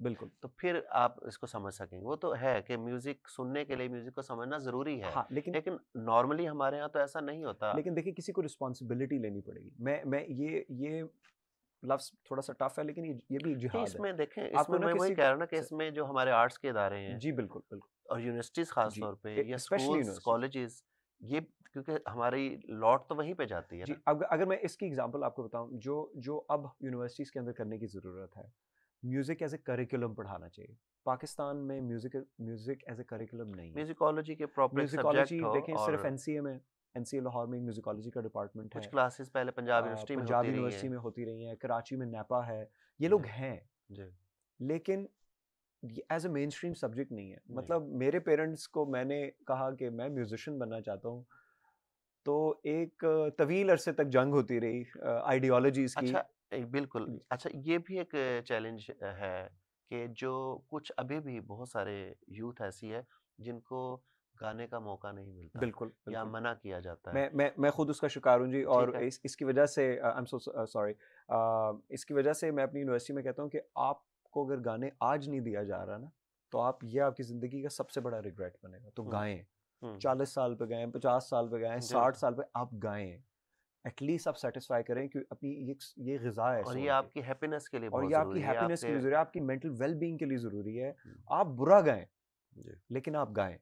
Speaker 3: बिल्कुल,
Speaker 2: तो फिर आप इसको समझ सकेंगे। वो तो है कि म्यूजिक सुनने के लिए म्यूजिक को समझना जरूरी है।
Speaker 3: हाँ, लेकिन
Speaker 2: नॉर्मली हमारे यहाँ तो ऐसा नहीं होता।
Speaker 3: लेकिन देखिए किसी को रिस्पॉन्सिबिलिटी लेनी पड़ेगी। मैं ये लफ्ज थोड़ा सा टफ है, लेकिन ये भी जिहाद है।
Speaker 2: इसमें देखें, इसमें मैं वही कह रहा हूँ ना कि इसमें जो हमारे आर्ट्स के इदारे हैं,
Speaker 3: जी बिल्कुल,
Speaker 2: और यूनिवर्सिटीज खास तौर पे, या स्कूल्स, कॉलेजेस, ये क्योंकि हमारी लौट तो वहीं पे जाती है
Speaker 3: जी।
Speaker 2: ना।
Speaker 3: अगर मैं इसकी एग्जांपल आपको बताऊं, जो अब यूनिवर्सिटीज़ के अंदर करने की ज़रूरत है, म्यूज़िक एज ए करिकुलम पढ़ाना चाहिए। पाकिस्तान में म्यूज़िक एज ए करिकुलम नहीं है।
Speaker 2: म्यूजिकोलॉजी के प्रॉपर सब्जेक्ट हो,
Speaker 3: देखें सिर्फ एनसीए में, एनसीए लाहौर में म्यूजिकोलॉजी का डिपार्टमेंट है।
Speaker 2: कुछ क्लासेस पहले पंजाब यूनिवर्सिटी
Speaker 3: में होती रही हैं, कराची में नैपा है, ये लोग हैं, लेकिन as a mainstream subject नहीं है। मतलब मेरे पेरेंट्स को मैंने कहा कि मैं म्यूजिशियन बनना चाहता हूँ, तो एक तवील अरसे तक जंग होती रही आइडियोलॉजीज की।
Speaker 2: अच्छा, बिल्कुल। अच्छा, ये भी एक चैलेंज है कि जो कुछ अभी भी बहुत सारे यूथ ऐसी है जिनको गाने का मौका नहीं मिलता
Speaker 3: बिल्कुल
Speaker 2: या
Speaker 3: बिल्कुल
Speaker 2: मना किया जाता है।
Speaker 3: मैं खुद उसका शिकार हूँ जी।
Speaker 2: ठीक
Speaker 3: और
Speaker 2: है।
Speaker 3: इसकी वजह से आई एम सो सॉरी, इसकी वजह से मैं अपनी यूनिवर्सिटी में कहता हूँ कि आपको अगर गाने आज नहीं दिया जा रहा ना, तो आप ये आपकी ज़िंदगी का सबसे बड़ा रिग्रेट बनेगा। तो गाएं, 40 साल पे गाएं, 50 साल पे गाएं, 60 साल पे आप गाएं। एटलीस्ट आप सेटिस्फाई करें कि अपनी ये ग़िज़ा है
Speaker 2: और
Speaker 3: सोल
Speaker 2: ये
Speaker 3: की,
Speaker 2: आपकी हैप्पीनेस के लिए
Speaker 3: और
Speaker 2: बहुत
Speaker 3: ये आपकी
Speaker 2: ज़रूरी है,
Speaker 3: हैप्पीनेस के
Speaker 2: आपके
Speaker 3: लिए ज़रूरी है, आपकी मेंटल वेल बीइंग के लिए ज़रूरी है।
Speaker 2: हम्म,
Speaker 3: आप बुरा गाएं,
Speaker 2: जी,
Speaker 3: लेकिन आप गाएं।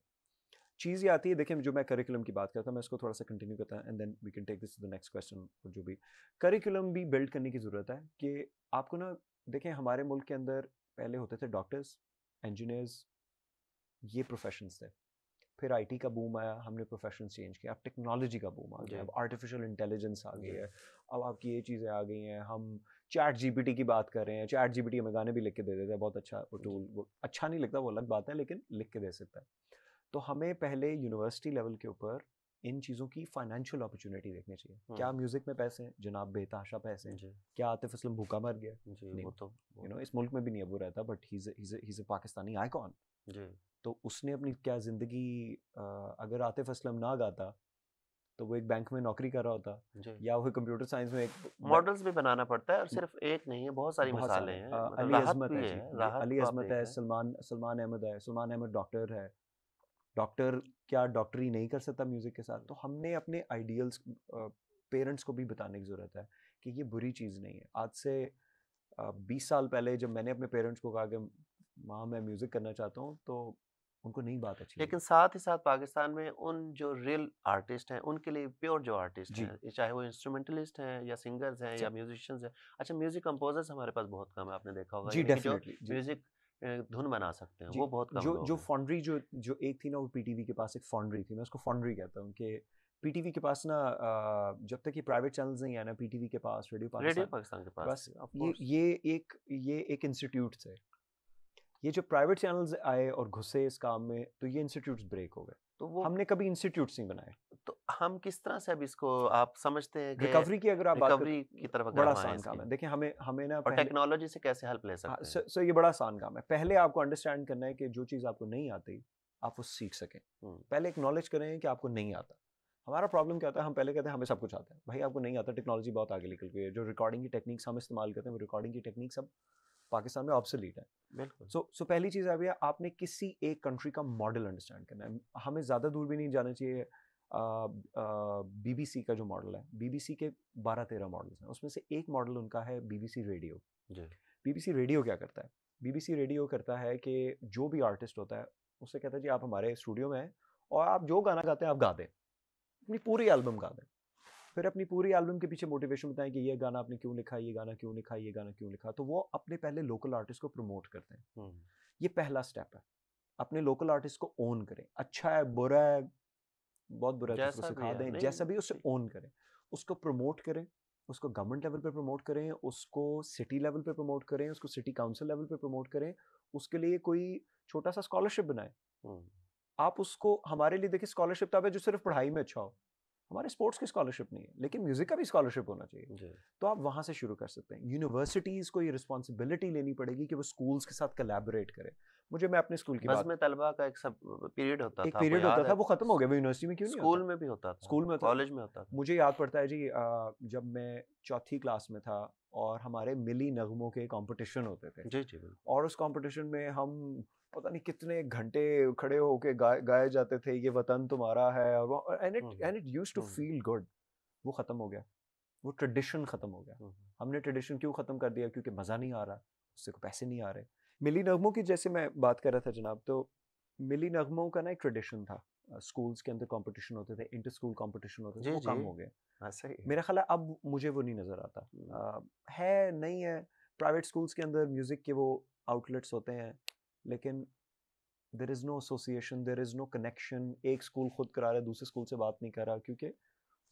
Speaker 3: चीज़ ये आती है, देखिए जो मैं करिकुलम की बात करता हूँ, मैं इसको थोड़ा सा कंटिन्यू करता हूँ and then we can take this to the next question. जो भी करिकुलम भी बिल्ड करने की ज़रूरत है कि आपको ना, देखें हमारे मुल्क के अंदर पहले होते थे डॉक्टर्स, इंजीनियर्स, ये प्रोफेशंस थे। फिर आईटी का बूम आया, हमने प्रोफेशन चेंज किया। अब टेक्नोलॉजी का बूम आ गया,
Speaker 2: जी,
Speaker 3: अब आर्टिफिशियल इंटेलिजेंस आ गई
Speaker 2: जी,
Speaker 3: है, अब आपकी ये चीज़ें आ गई हैं। हम चैट जीपीटी की बात कर रहे हैं, चैट जीपीटी हमें गाने भी लिख के दे देता है, बहुत अच्छा वो
Speaker 2: जी,
Speaker 3: टूल। वो अच्छा नहीं लगता, वो अलग बात है, लेकिन लिख के दे सकता है। तो हमें पहले यूनिवर्सिटी लेवल के ऊपर इन चीज़ों की फाइनेंशियल अपॉर्चुनिटी देखनी चाहिए। क्या म्यूज़िक में पैसे हैं? जनाब बेतहाशा पैसे हैं।
Speaker 2: जी,
Speaker 3: क्या आतिफ असलम भूखा मर गया?
Speaker 2: जी,
Speaker 3: नहीं,
Speaker 2: वो तो
Speaker 3: इस मुल्क में भी नहीं अब वो रहता, but he is a Pakistani icon.
Speaker 2: जी,
Speaker 3: तो उसने अपनी क्या ज़िंदगी, अगर आतिफ असलम ना गाता तो वो एक बैंक में नौकरी कर रहा होता,
Speaker 2: जी।
Speaker 3: या वो कंप्यूटर साइंस में एक
Speaker 2: मॉडल्स भी बनाना पड़ता है और सिर्फ एक नहीं है, बहुत सारी
Speaker 3: बहुत
Speaker 2: मिसालें
Speaker 3: सारे
Speaker 2: हैं, मतलब
Speaker 3: अली
Speaker 2: राहत
Speaker 3: अज़मत
Speaker 2: भी
Speaker 3: है जी,
Speaker 2: है, राहत
Speaker 3: अली
Speaker 2: तो आप
Speaker 3: अज़मत
Speaker 2: देख
Speaker 3: है,
Speaker 2: रहे हैं।
Speaker 3: सलमान अहमद है, सलमान अहमद डॉक्टर है। डॉक्टर क्या डॉक्टरी नहीं कर सकता म्यूज़िक के साथ? तो हमने अपने आइडियल्स पेरेंट्स को भी बताने की ज़रूरत है कि ये बुरी चीज़ नहीं है। आज से 20 साल पहले जब मैंने अपने पेरेंट्स को कहा कि माँ मैं म्यूज़िक करना चाहता हूँ, तो उनको नहीं बात अच्छी
Speaker 2: लेकिन
Speaker 3: लगी।
Speaker 2: साथ ही साथ पाकिस्तान में उन जो रियल आर्टिस्ट हैं, उनके लिए प्योर जो आर्टिस्ट
Speaker 3: जी,
Speaker 2: हैं, ये चाहे वो इंस्ट्रूमेंटलिस्ट हैं या सिंगर्स हैं या
Speaker 3: सही।
Speaker 2: म्यूजिशियंस हैं। अच्छा, म्यूजिक कंपोजर्स हमारे पास बहुत कम है, आपने देखा होगा,
Speaker 3: जी,
Speaker 2: यानी कि जो
Speaker 3: डेफ़िनेटली, जी।
Speaker 2: म्यूजिक धुन बना सकते हैं,
Speaker 3: जी,
Speaker 2: वो बहुत कम लोग
Speaker 3: जो
Speaker 2: हैं।
Speaker 3: फॉन्ड्री जो एक थी ना, वो पीटीवी के पास एक फॉन्ड्री थी, मैं उसको फॉन्ड्री कहता हूँ कि पीटीवी के पास ना, जब तक ये प्राइवेट चैनल्स नहीं आए ना, पीटीवी के पास, रेडियो
Speaker 2: रेडियो
Speaker 3: पाकिस्तान
Speaker 2: पाकिस्तान के
Speaker 3: के
Speaker 2: पास
Speaker 3: पास,
Speaker 2: थी, ऑफ
Speaker 3: ये
Speaker 2: कोर्स।
Speaker 3: ये एक ये एक इंस्टीट्यूट थे। ये जो प्राइवेट चैनल्स आए और घुसे इस काम में, तो ये इंस्टीट्यूट्स ब्रेक हो गए।
Speaker 2: तो वो,
Speaker 3: हमने कभी इंस्टीट्यूट्स नहीं बनाए।
Speaker 2: तो हम किस तरह से अब इसको आप समझते हैं कि
Speaker 3: रिकवरी की अगर आप बात
Speaker 2: रिकवरी की
Speaker 3: करते,
Speaker 2: तरफ अगर
Speaker 3: बड़ा
Speaker 2: हम आए
Speaker 3: आसान
Speaker 2: इसके,
Speaker 3: काम है। देखिए हमें हमें ना
Speaker 2: और
Speaker 3: पहले,
Speaker 2: टेक्नोलॉजी से कैसे हेल्प ले
Speaker 3: हाँ,
Speaker 2: सकते हैं?
Speaker 3: सो ये बड़ा आसान काम है। पहले आपको अंडरस्टैंड करना है कि जो चीज़ आपको नहीं आती, आप वो सीख सकें।
Speaker 2: हम्म,
Speaker 3: पहले एक्नॉलेज करें कि आपको नहीं आता। हमारा प्रॉब्लम क्या होता है, हम पहले कहते हैं हमें सब कुछ आता है। भाई आपको नहीं आता, टेक्नोलॉजी बहुत आगे निकल गई है। जो रिकॉर्डिंग की टेक्निक्स हम इस्तेमाल करते हैं, वो रिकॉर्डिंग की टेक्निक्स अब पाकिस्तान में ऑब्सोलीट है।
Speaker 2: बिल्कुल।
Speaker 3: सो पहली चीज़ है, आपने किसी एक कंट्री का मॉडल अंडरस्टैंड करना है। हमें ज़्यादा दूर भी नहीं जाना चाहिए। बीबीसी का जो मॉडल है, बीबीसी के 12-13 मॉडल्स हैं, उसमें से एक मॉडल उनका है बीबीसी रेडियो।
Speaker 2: जी,
Speaker 3: बीबीसी रेडियो क्या करता है? बीबीसी रेडियो करता है कि जो भी आर्टिस्ट होता है, उससे कहता है जी आप हमारे स्टूडियो में हैं और आप जो गाना गाते हैं आप गा दें, अपनी पूरी एल्बम गा दें। फिर अपनी पूरी एल्बम के पीछे मोटिवेशन बताएं कि ये गाना आपने क्यों लिखा, ये गाना क्यों लिखा, ये गाना क्यों लिखा। तो वो अपने पहले लोकल आर्टिस्ट को प्रमोट करते हैं।
Speaker 2: हम्म,
Speaker 3: ये पहला स्टेप है। अपने लोकल आर्टिस्ट को ओन करें। अच्छा है, बुरा है, बहुत बुरा है तो उसको
Speaker 2: जैसा भी
Speaker 3: सिखा
Speaker 2: है,
Speaker 3: दें,
Speaker 2: नहीं,
Speaker 3: जैसा भी, उसे
Speaker 2: ठीक,
Speaker 3: ओन करें। उसको प्रमोट करें, उसको गवर्नमेंट लेवल पे प्रमोट करें, उसको सिटी लेवल पे प्रमोट करें, उसको सिटी काउंसिल लेवल पे प्रमोट करें। उसके लिए कोई छोटा सा स्कॉलरशिप बनाएं।
Speaker 2: हम्म,
Speaker 3: आप उसको, हमारे लिए देखिए स्कॉलरशिप तब है जो सिर्फ पढ़ाई में अच्छा हो। हमारे स्पोर्ट्स की स्कॉलरशिप नहीं है, लेकिन म्यूजिक का भी स्कॉलरशिप होना चाहिए।
Speaker 2: जी।
Speaker 3: तो आप वहाँ से शुरू कर सकते हैं। यूनिवर्सिटीज़ को ये रिस्पॉन्सिबिलिटी लेनी पड़ेगी कि वो स्कूल्स के साथ कोलैबोरेट करें। मैं अपने स्कूल की बात,
Speaker 2: बज़्म तलबा का एक सब पीरियड होता
Speaker 3: एक
Speaker 2: था, आपको
Speaker 3: पीरियड होता
Speaker 2: याद
Speaker 3: था,
Speaker 2: है?
Speaker 3: वो खत्म हो गया, वो यूनिवर्सिटी में क्यों नहीं
Speaker 2: स्कूल
Speaker 3: होता?
Speaker 2: में भी होता था,
Speaker 3: स्कूल में होता,
Speaker 2: कॉलेज में होता था।
Speaker 3: मुझे याद पड़ता है जी, जब मैं चौथी क्लास में था और हमारे मिली नगमों के कंपटीशन होते थे,
Speaker 2: जी, जी, बिल्कुल।
Speaker 3: और उस कंपटीशन में हम पता नहीं कितने घंटे खड़े होके गाए जाते थे, ये वतन तुम्हारा है, और
Speaker 2: hmm,
Speaker 3: and it used to
Speaker 2: hmm,
Speaker 3: feel good. वो खत्म हो गया, वो ट्रेडिशन खत्म हो गया।
Speaker 2: हुँ,
Speaker 3: हमने ट्रेडिशन क्यों खत्म कर दिया? क्योंकि मज़ा नहीं आ रहा, उससे को पैसे नहीं आ रहे। मिली नगमों की जैसे मैं बात कर रहा था जनाब, तो मिली नगमों का ना एक ट्रेडिशन था। स्कूल्स के अंदर कंपटीशन होते थे, इंटर स्कूल कंपटीशन होते थे,
Speaker 2: जी,
Speaker 3: वो
Speaker 2: जी,
Speaker 3: कम हो गए।
Speaker 2: ऐसा ही है।
Speaker 3: मेरा ख्याल है अब मुझे वो नहीं नज़र आता।
Speaker 2: हुँ,
Speaker 3: है नहीं है, प्राइवेट स्कूल्स के अंदर म्यूज़िक के वो आउटलेट्स होते हैं, लेकिन there is no association, there is no connection. एक स्कूल खुद करा रहा है, दूसरे स्कूल से बात नहीं कर रहा, क्योंकि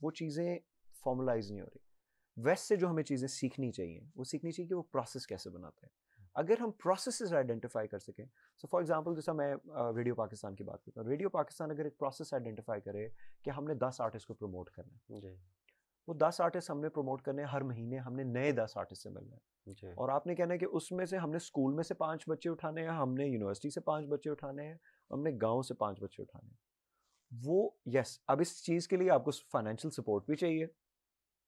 Speaker 3: वो चीज़ें फॉर्मलाइज नहीं हो रही। वेस्ट से जो हमें चीज़ें सीखनी चाहिए, वो सीखनी चाहिए कि वो प्रोसेस कैसे बनाते हैं। अगर हम प्रोसेसेस आइडेंटिफाई कर सकें, सो फॉर एग्जांपल जैसा मैं रेडियो पाकिस्तान की बात करता हूँ, रेडियो पाकिस्तान अगर एक प्रोसेस आइडेंटिफाई करे कि हमने 10 आर्टिस्ट को प्रमोट करना है,
Speaker 2: जी
Speaker 3: वो 10 आर्टिस्ट हमने प्रमोट करने हैं, हर महीने हमने नए 10 आर्टिस्ट से मिलना है,
Speaker 2: जी
Speaker 3: और आपने कहना है कि उसमें से हमने स्कूल में से 5 बच्चे उठाने हैं, हमने यूनिवर्सिटी से 5 बच्चे उठाने हैं, हमने गांव से 5 बच्चे उठाने हैं। वो यस, अब इस चीज़ के लिए आपको फाइनेंशियल सपोर्ट भी चाहिए,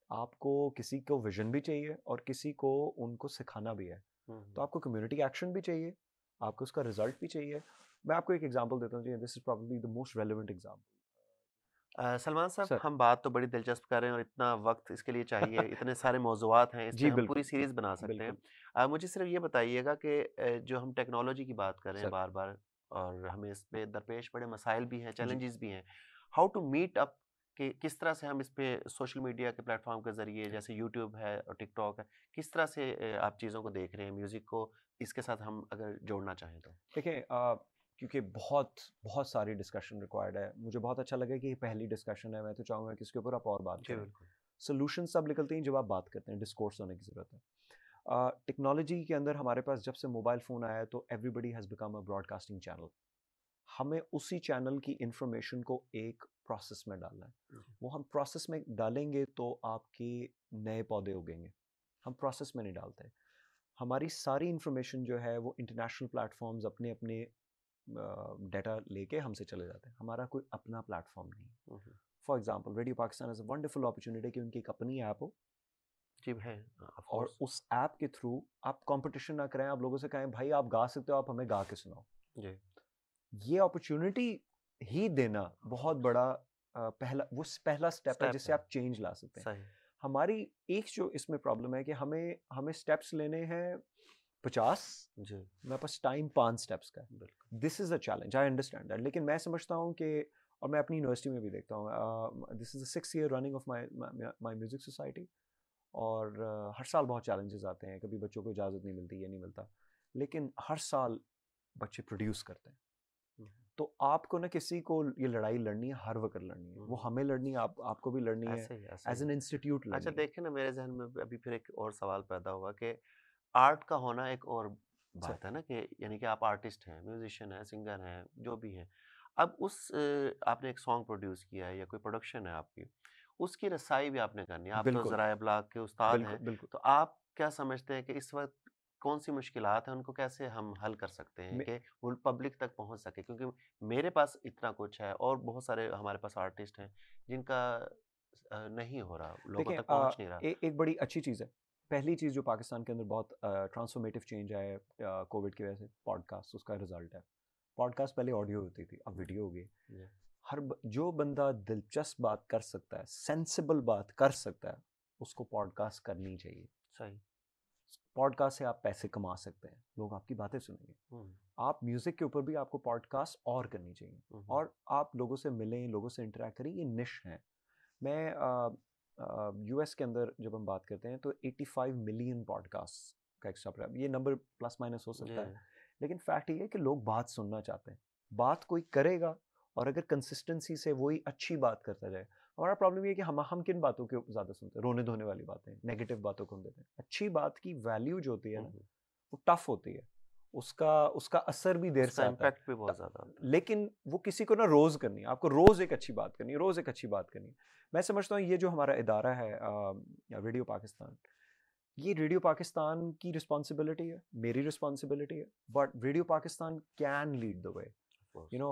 Speaker 3: आपको किसी को विजन भी चाहिए, और किसी को उनको सिखाना भी है, तो आपको कम्युनिटी एक्शन भी चाहिए, आपको उसका रिजल्ट भी चाहिए। मैं आपको एक एग्जांपल देता हूँ जी, this is probably the most relevant example.
Speaker 2: Salman साहब,
Speaker 3: सर।
Speaker 2: हम बात तो बड़ी दिलचस्प कर रहे हैं और इतना वक्त इसके लिए चाहिए, इतने सारे मौज़ूआत हैं, इस पे
Speaker 3: जी
Speaker 2: हम पूरी
Speaker 3: बिल्कुल
Speaker 2: सीरीज़ बना सकते हैं।
Speaker 3: बिल्कुल
Speaker 2: मुझे सिर्फ ये बताइएगा कि जो हम टेक्नोलॉजी की बात कर रहे हैं
Speaker 3: सर।
Speaker 2: बार-बार, और हमें इस पे दरपेश बड़े मसाइल भी हैं,
Speaker 3: जी
Speaker 2: चैलेंजेस भी हैं। हाउ टू मीट अप, कि किस तरह से हम इस पे सोशल मीडिया के प्लेटफ़ॉर्म के ज़रिए, जैसे यूट्यूब है और टिकटॉक है, किस तरह से आप चीज़ों को देख रहे हैं, म्यूज़िक को इसके साथ हम अगर जोड़ना चाहें तो?
Speaker 3: देखिए, क्योंकि बहुत बहुत सारी डिस्कशन रिक्वायर्ड है, मुझे बहुत अच्छा लगा कि ये पहली डिस्कशन है, मैं तो चाहूँगा कि इसके ऊपर आप और बात
Speaker 2: जी,
Speaker 3: करें।
Speaker 2: बिल्कुल।
Speaker 3: सोल्यूशन तब निकलते हैं जब आप बात करते हैं, डिस्कोर्स होने की ज़रूरत है। टेक्नोलॉजी के अंदर हमारे पास जब से मोबाइल फ़ोन आया है, तो everybody has become a broadcasting channel. हमें उसी चैनल की इंफॉर्मेशन को एक प्रोसेस में डालना है,
Speaker 2: जी,
Speaker 3: वो हम प्रोसेस में डालेंगे तो आपके नए पौधे उगेंगे, हम प्रोसेस में नहीं डालते। हमारी सारी इंफॉर्मेशन जो है वो इंटरनेशनल प्लेटफॉर्म्स अपने अपने डाटा लेके हमसे चले जाते हैं, हमारा कोई अपना प्लेटफॉर्म नहीं है।
Speaker 2: Hmm, hmm.
Speaker 3: For example radio Pakistan is a wonderful opportunity कि उनकी एक अपनी ऐप हो,
Speaker 2: जी, है, ऑफ़
Speaker 3: और
Speaker 2: कोर्स।
Speaker 3: उस ऐप के थ्रू आप कंपटीशन ना करें, आप लोगों से कहें भाई आप गा सकते हो, आप हमें गा के सुनाओ।
Speaker 2: जी,
Speaker 3: ये अपॉर्चुनिटी ही देना बहुत बड़ा पहला स्टेप है
Speaker 2: स्टेप
Speaker 3: जिससे
Speaker 2: है,
Speaker 3: आप चेंज ला सकते हैं।
Speaker 2: सही।
Speaker 3: हमारी एक जो इसमें प्रॉब्लम है कि हमें हमें स्टेप्स लेने हैं 50,
Speaker 2: जी,
Speaker 3: मेरे पास टाइम 5 स्टेप्स का है।
Speaker 2: बिल्कुल।
Speaker 3: This is a challenge, I understand that, लेकिन मैं समझता हूँ कि, और मैं अपनी यूनिवर्सिटी में भी देखता हूँ, this is the 6th year running of my music society, और हर साल बहुत चैलेंजेस आते हैं, कभी बच्चों को इजाज़त नहीं मिलती, ये नहीं मिलता, लेकिन हर साल बच्चे प्रोड्यूस करते हैं।
Speaker 2: हुँ,
Speaker 3: तो आपको ना किसी को ये लड़ाई लड़नी है, हर वक्त लड़नी है, वो
Speaker 2: हुँ।
Speaker 3: हमें लड़नी है, आपको भी लड़नी है,
Speaker 2: ऐसे ही
Speaker 3: एज
Speaker 2: है।
Speaker 3: एन इंस्टीट्यूट
Speaker 2: अच्छा,
Speaker 3: लड़नी है।
Speaker 2: देखिए ना, मेरे ज़हन में अभी फिर एक और सवाल पैदा हुआ कि आर्ट का होना एक और
Speaker 3: सर।
Speaker 2: बात है ना, कि यानी कि आप आर्टिस्ट हैं, म्यूज़िशियन हैं, सिंगर हैं, जो भी हैं। अब आपने एक सॉन्ग प्रोड्यूस किया है या कोई प्रोडक्शन है आपकी, उसकी रसाई भी आपने करनी है। आप तो
Speaker 3: बिल्कुल
Speaker 2: ज़राए इब्लाग के उस्ताद हैं,
Speaker 3: बिल्कुल बिल्कुल।
Speaker 2: तो आप क्या समझते हैं कि इस वक़्त कौन-सी मुश्किलात हैं, उनको कैसे हम हल कर सकते हैं
Speaker 3: मे-
Speaker 2: कि वो पब्लिक तक पहुँच सके? क्योंकि मेरे पास इतना कुछ है और बहुत सारे हमारे पास आर्टिस्ट हैं, जिनका नहीं हो रहा, लोगों
Speaker 3: देखें,
Speaker 2: तक पहुँच नहीं रहा।
Speaker 3: एक बड़ी अच्छी चीज़ है, पहली चीज़ जो पाकिस्तान के अंदर बहुत ट्रांसफॉर्मेटिव चेंज आया है कोविड की वजह से, पॉडकास्ट उसका रिजल्ट है। पॉडकास्ट पहले ऑडियो होती थी, अब वीडियो हो गई।
Speaker 2: जी,
Speaker 3: जो बंदा दिलचस्प बात कर सकता है, सेंसिबल बात कर सकता है, उसको पॉडकास्ट करनी चाहिए।
Speaker 2: सही।
Speaker 3: पॉडकास्ट से आप पैसे कमा सकते हैं, लोग आपकी बातें सुनेंगे।
Speaker 2: हुँ,
Speaker 3: आप म्यूज़िक के ऊपर भी आपको पॉडकास्ट और करनी चाहिए,
Speaker 2: हुँ, हुँ।
Speaker 3: और आप लोगों से मिलें, लोगों से इंटरेक्ट करें, ये निश है। मैं यूएस के अंदर जब हम बात करते हैं तो 85 मिलियन पॉडकास्ट का एक्स्ट्रा, ये नंबर प्लस माइनस हो
Speaker 2: जी,
Speaker 3: सकता है, लेकिन फैक्ट ये है कि लोग बात सुनना चाहते हैं, बात कोई करेगा, और अगर कंसिस्टेंसी से वही अच्छी बात करता जाए। हमारा प्रॉब्लम ये है कि हम किन बातों को ज़्यादा सुनते हैं, रोने धोने वाली बातें, नेगेटिव बातों को हम देते हैं। अच्छी बात की वैल्यू जो होती है
Speaker 2: हुँ,
Speaker 3: ना,
Speaker 2: हुँ।
Speaker 3: वो टफ होती है, उसका उसका असर भी देर से
Speaker 2: उसका
Speaker 3: आता है।
Speaker 2: इम्पैक्ट भी बहुत ज़्यादा होता है।
Speaker 3: लेकिन वो किसी को ना रोज़ करनी है, आपको रोज़ एक अच्छी बात करनी है, रोज़ एक अच्छी बात करनी है। मैं समझता हूँ ये जो हमारा इदारा है रेडियो पाकिस्तान, ये रेडियो पाकिस्तान की रिस्पॉन्सिबिलिटी है, मेरी रिस्पॉन्सिबिलिटी है, but radio Pakistan can lead the way.
Speaker 2: Of course.
Speaker 3: You know,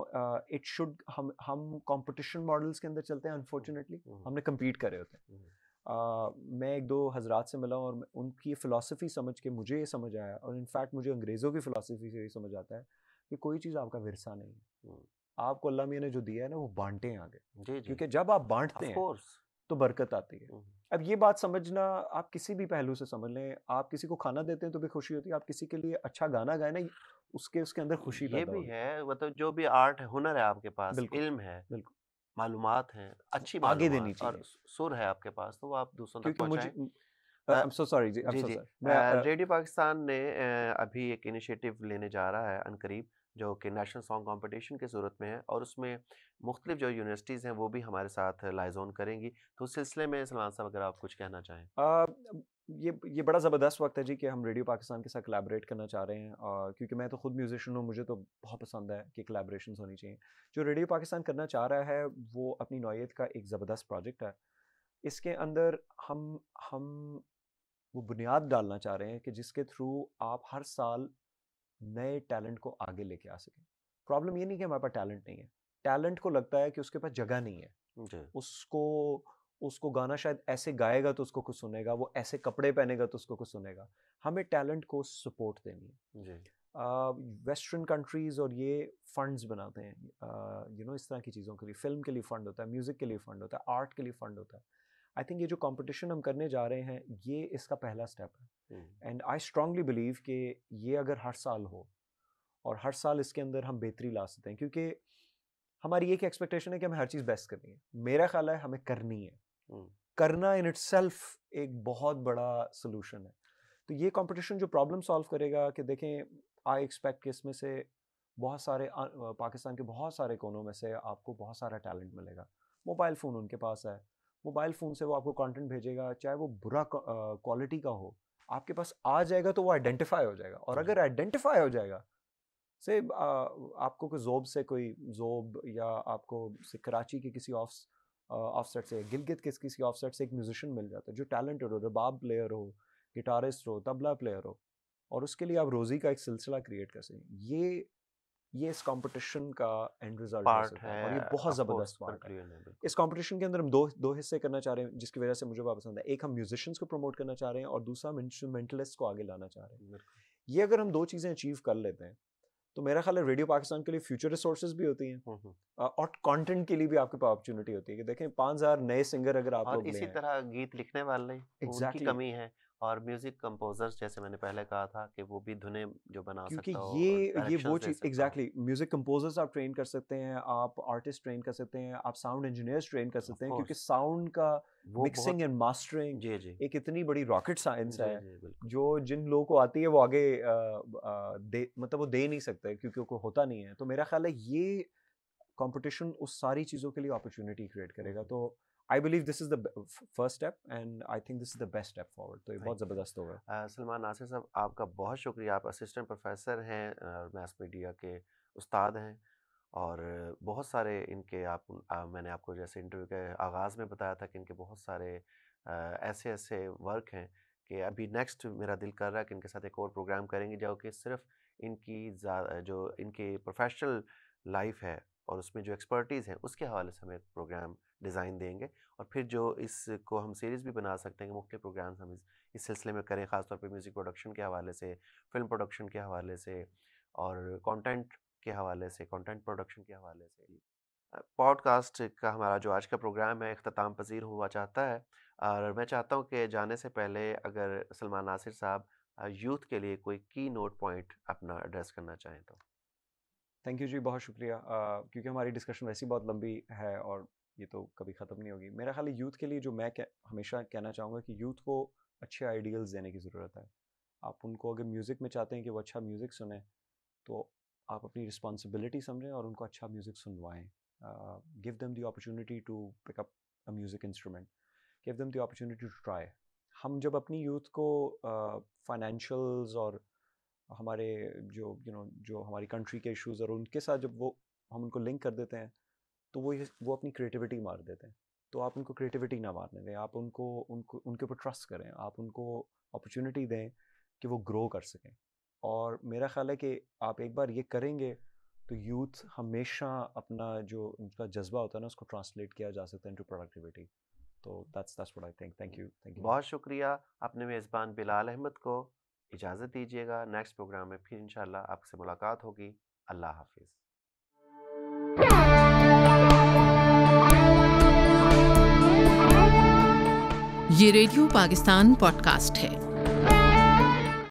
Speaker 3: it should, हम कंपटीशन मॉडल्स के अंदर चलते हैं,
Speaker 2: हुँ,
Speaker 3: अनफॉर्चुनेटली
Speaker 2: हुँ,
Speaker 3: हमने कम्पीट करे होते हैं।
Speaker 2: हुँ,
Speaker 3: मैं एक दो हजरात से मिला, और उनकी फ़िलासफ़ी समझ के मुझे ये समझ आया, और इनफैक्ट मुझे अंग्रेज़ों की फ़िलासफ़ी से ये समझ आता है कि कोई चीज़ आपका विरसा नहीं है,
Speaker 2: हुँ।
Speaker 3: आपको अल्लाह मियाँ ने जो दिया है ना, वो बांटें आगे,
Speaker 2: जी, जी,
Speaker 3: क्योंकि जब आप बांटते
Speaker 2: ऑफ़
Speaker 3: हैं
Speaker 2: कोर्स।
Speaker 3: तो बरकत आती है।
Speaker 2: हुँ,
Speaker 3: अब ये बात समझना, आप किसी भी पहलू से समझ लें, आप किसी को खाना देते हैं तो भी खुशी होती है, आप किसी के लिए अच्छा गाना गाएं ना, उसके उसके अंदर खुशी
Speaker 2: ये
Speaker 3: पैदा
Speaker 2: भी
Speaker 3: होगी।
Speaker 2: है, मतलब जो भी आर्ट है, हुनर है आपके पास,
Speaker 3: बिल्कुल
Speaker 2: इल्म है,
Speaker 3: बिल्कुल,
Speaker 2: मालूमात हैं,
Speaker 3: वो
Speaker 2: अच्छी
Speaker 3: आगे देनी
Speaker 2: मालूमात और
Speaker 3: चाहिए,
Speaker 2: सुर है आपके पास, तो वो आप दूसरों तक
Speaker 3: क्योंकि मुझे
Speaker 2: पहुँचाएँ। Uh,
Speaker 3: I am so sorry जी, आई एम
Speaker 2: जी,
Speaker 3: सो
Speaker 2: जी।
Speaker 3: सॉरी, मैं
Speaker 2: रेडियो पाकिस्तान ने अभी एक इनिशिएटिव लेने जा रहा है अनकरीब, जो कि नेशनल सॉन्ग कॉम्पिटिशन की सूरत में है, और उसमें मुख्तलिफ जो यूनिवर्सिटीज़ हैं, वो भी हमारे साथ लाइज़ ऑन करेंगी। तो उस सिलसिले में सलमान साहब, अगर आप कुछ कहना चाहें?
Speaker 3: ये बड़ा ज़बरदस्त वक्त है जी कि हम रेडियो पाकिस्तान के साथ कोलैबोरेट करना चाह रहे हैं, क्योंकि मैं तो खुद म्यूजिशियन हूँ, मुझे तो बहुत पसंद है कि कोलैबोरेशंस होनी चाहिए। जो रेडियो पाकिस्तान करना चाह रहा है वो अपनी नौइयत का एक ज़बरदस्त प्रोजेक्ट है। इसके अंदर हम वो बुनियाद डालना चाह रहे हैं कि जिसके थ्रू आप हर साल नए टैलेंट को आगे लेके आ सकें। प्रॉब्लम ये नहीं कि हमारे पास टैलेंट नहीं है, टैलेंट को लगता है कि उसके पास जगह नहीं है,
Speaker 2: जी
Speaker 3: उसको गाना शायद ऐसे गाएगा तो उसको कुछ सुनेगा, वो ऐसे कपड़े पहनेगा तो उसको कुछ सुनेगा। हमें टैलेंट को सपोर्ट देनी है।
Speaker 2: जी
Speaker 3: वेस्टर्न कंट्रीज़ और ये फंड्स बनाते हैं इस तरह की चीज़ों के लिए। फ़िल्म के लिए फ़ंड होता है, म्यूज़िक के लिए फ़ंड होता है, आर्ट के लिए फ़ंड होता है। आई थिंक ये जो कंपटीशन हम करने जा रहे हैं ये इसका पहला स्टेप है। एंड आई स्ट्रांगली बिलीव कि ये अगर हर साल हो और हर साल इसके अंदर हम बेहतरी ला सकते हैं, क्योंकि हमारी एक एक्सपेक्टेशन है कि हमें हर चीज़ बेस्ट करनी है। मेरा ख्याल है हमें करनी है, करना इन इटसेल्फ एक बहुत बड़ा सोल्यूशन है। तो ये कंपटीशन जो प्रॉब्लम सॉल्व करेगा कि देखें, आई एक्सपेक्ट कि इसमें से बहुत सारे पाकिस्तान के बहुत सारे कोनों में से आपको बहुत सारा टैलेंट मिलेगा। मोबाइल फ़ोन उनके पास है, मोबाइल फ़ोन से वो आपको कंटेंट भेजेगा, चाहे वो बुरा क्वालिटी का हो, आपके पास आ जाएगा तो वो आइडेंटिफाई हो जाएगा। और अगर आइडेंटिफाई हो जाएगा, से आपको कोई जोब या आपको से कराची के किसी ऑफसेट से, गिलगित के किसी ऑफसेट से एक म्यूजिशियन मिल जाता है जो टैलेंटेड हो, रबाब प्लेयर हो, गिटारिस्ट हो, तबला प्लेयर हो, और उसके लिए आप रोज़ी का एक सिलसिला क्रिएट कर सकें। ये इस कंपटीशन का एंड रिजल्ट हो सकता है, और ये बहुत ज़बरदस्त पार्ट है। इस कंपटीशन के अंदर हम दो हिस्से करना चाह रहे हैं, जिसकी वजह से मुझे बहुत पसंद है। एक हम म्यूजिशियंस को प्रमोट करना चाह रहे हैं और दूसरा हम इंस्ट्रूमेंटलिस्ट को आगे लाना चाह रहे हैं। ये अगर हम दो चीज़ें अचीव कर लेते हैं तो मेरा ख्याल है रेडियो पाकिस्तान के लिए फ्यूचर रिसोर्सेज भी होती हैं और कंटेंट के लिए भी आपके पास अपॉर्चुनिटी होती है कि देखें 5000 नए सिंगर अगर आप
Speaker 2: और इसी तरह गीत लिखने वाले उनकी कमी है, और म्यूजिक कंपोजर्स जैसे मैंने पहले कहा था कि वो भी धुनें जो बना
Speaker 3: क्योंकि
Speaker 2: सकता हो,
Speaker 3: ये वो चीज़ एग्जैक्टली म्यूजिक कंपोजर्स आप ट्रेन कर सकते हैं, आप आर्टिस्ट ट्रेन कर सकते हैं, आप साउंड इंजीनियर्स ट्रेन कर सकते हैं, क्योंकि साउंड का मिक्सिंग एंड मास्टरिंग एक इतनी बड़ी रॉकेट साइंस है जो जिन लोगों को आती है वो आगे मतलब वो दे नहीं सकते क्योंकि उनको होता नहीं है। तो मेरा ख्याल है ये कंपटीशन उस सारी चीज़ों के लिए अपॉर्चुनिटी क्रिएट करेगा। तो I believe this is the first step and I think this is the best step forward. तो ये बहुत ज़बरदस्त होगा।
Speaker 2: सलमान नासिर साहब, आपका बहुत शुक्रिया। आप असिस्टेंट प्रोफेसर हैं, मैस मीडिया के उस्ताद हैं, और बहुत सारे इनके मैंने आपको जैसे इंटरव्यू के आगाज़ में बताया था कि इनके बहुत सारे ऐसे वर्क हैं कि अभी नेक्स्ट मेरा दिल कर रहा है कि इनके साथ एक और प्रोग्राम करेंगे जो कि सिर्फ इनकी जो इनकी प्रोफेशनल लाइफ है और उसमें जो एक्सपर्टीज़ है उसके हवाले से हम एक प्रोग्राम डिज़ाइन देंगे, और फिर जो इसको हम सीरीज़ भी बना सकते हैं कि मुख्तलिफ प्रोग्राम्स हम इस सिलसिले में करें, ख़ासतौर पे म्यूज़िक प्रोडक्शन के हवाले से, फ़िल्म प्रोडक्शन के हवाले से, और कंटेंट के हवाले से, कंटेंट प्रोडक्शन के हवाले से। पॉडकास्ट का हमारा जो आज का प्रोग्राम है इख्तिताम पज़ीर हुआ चाहता है, और मैं चाहता हूँ कि जाने से पहले अगर सलमान नासिर साहब यूथ के लिए कोई की नोट पॉइंट अपना एड्रेस करना चाहें तो।
Speaker 3: थैंक यू जी, बहुत शुक्रिया। क्योंकि हमारी डिस्कशन वैसी बहुत लंबी है और ये तो कभी ख़त्म नहीं होगी। मेरा ख्याल है यूथ के लिए जो मैं हमेशा कहना चाहूँगा कि यूथ को अच्छे आइडियल्स देने की ज़रूरत है। आप उनको अगर म्यूज़िक में चाहते हैं कि वो अच्छा म्यूज़िक सुने तो आप अपनी रिस्पॉन्सिबिलिटी समझें और उनको अच्छा म्यूज़िक सुनवाएँ। Give them the opportunity to pick up a music instrument, give them the opportunity to try. हम जब अपनी यूथ को फाइनेंशियल्स और हमारे जो हमारी कंट्री के इश्यूज़ और उनके साथ जब हम उनको लिंक कर देते हैं तो वो अपनी क्रिएटिविटी मार देते हैं। तो आप उनको क्रिएटिविटी ना मारने दें, आप उनके ऊपर ट्रस्ट करें, आप उनको अपॉर्चुनिटी दें कि वो ग्रो कर सकें। और मेरा ख्याल है कि आप एक बार ये करेंगे तो यूथ हमेशा अपना जो उनका जज्बा होता है ना उसको ट्रांसलेट किया जा सकता है इनटू प्रोडक्टिविटी। तो that's what I think. Thank you.
Speaker 2: बहुत शुक्रिया। अपने मेज़बान बिलाल अहमद को इजाज़त दीजिएगा। नेक्स्ट प्रोग्राम में फिर इंशाल्लाह आपसे मुलाकात होगी। अल्लाह हाफिज़।
Speaker 1: ये रेडियो पाकिस्तान पॉडकास्ट है।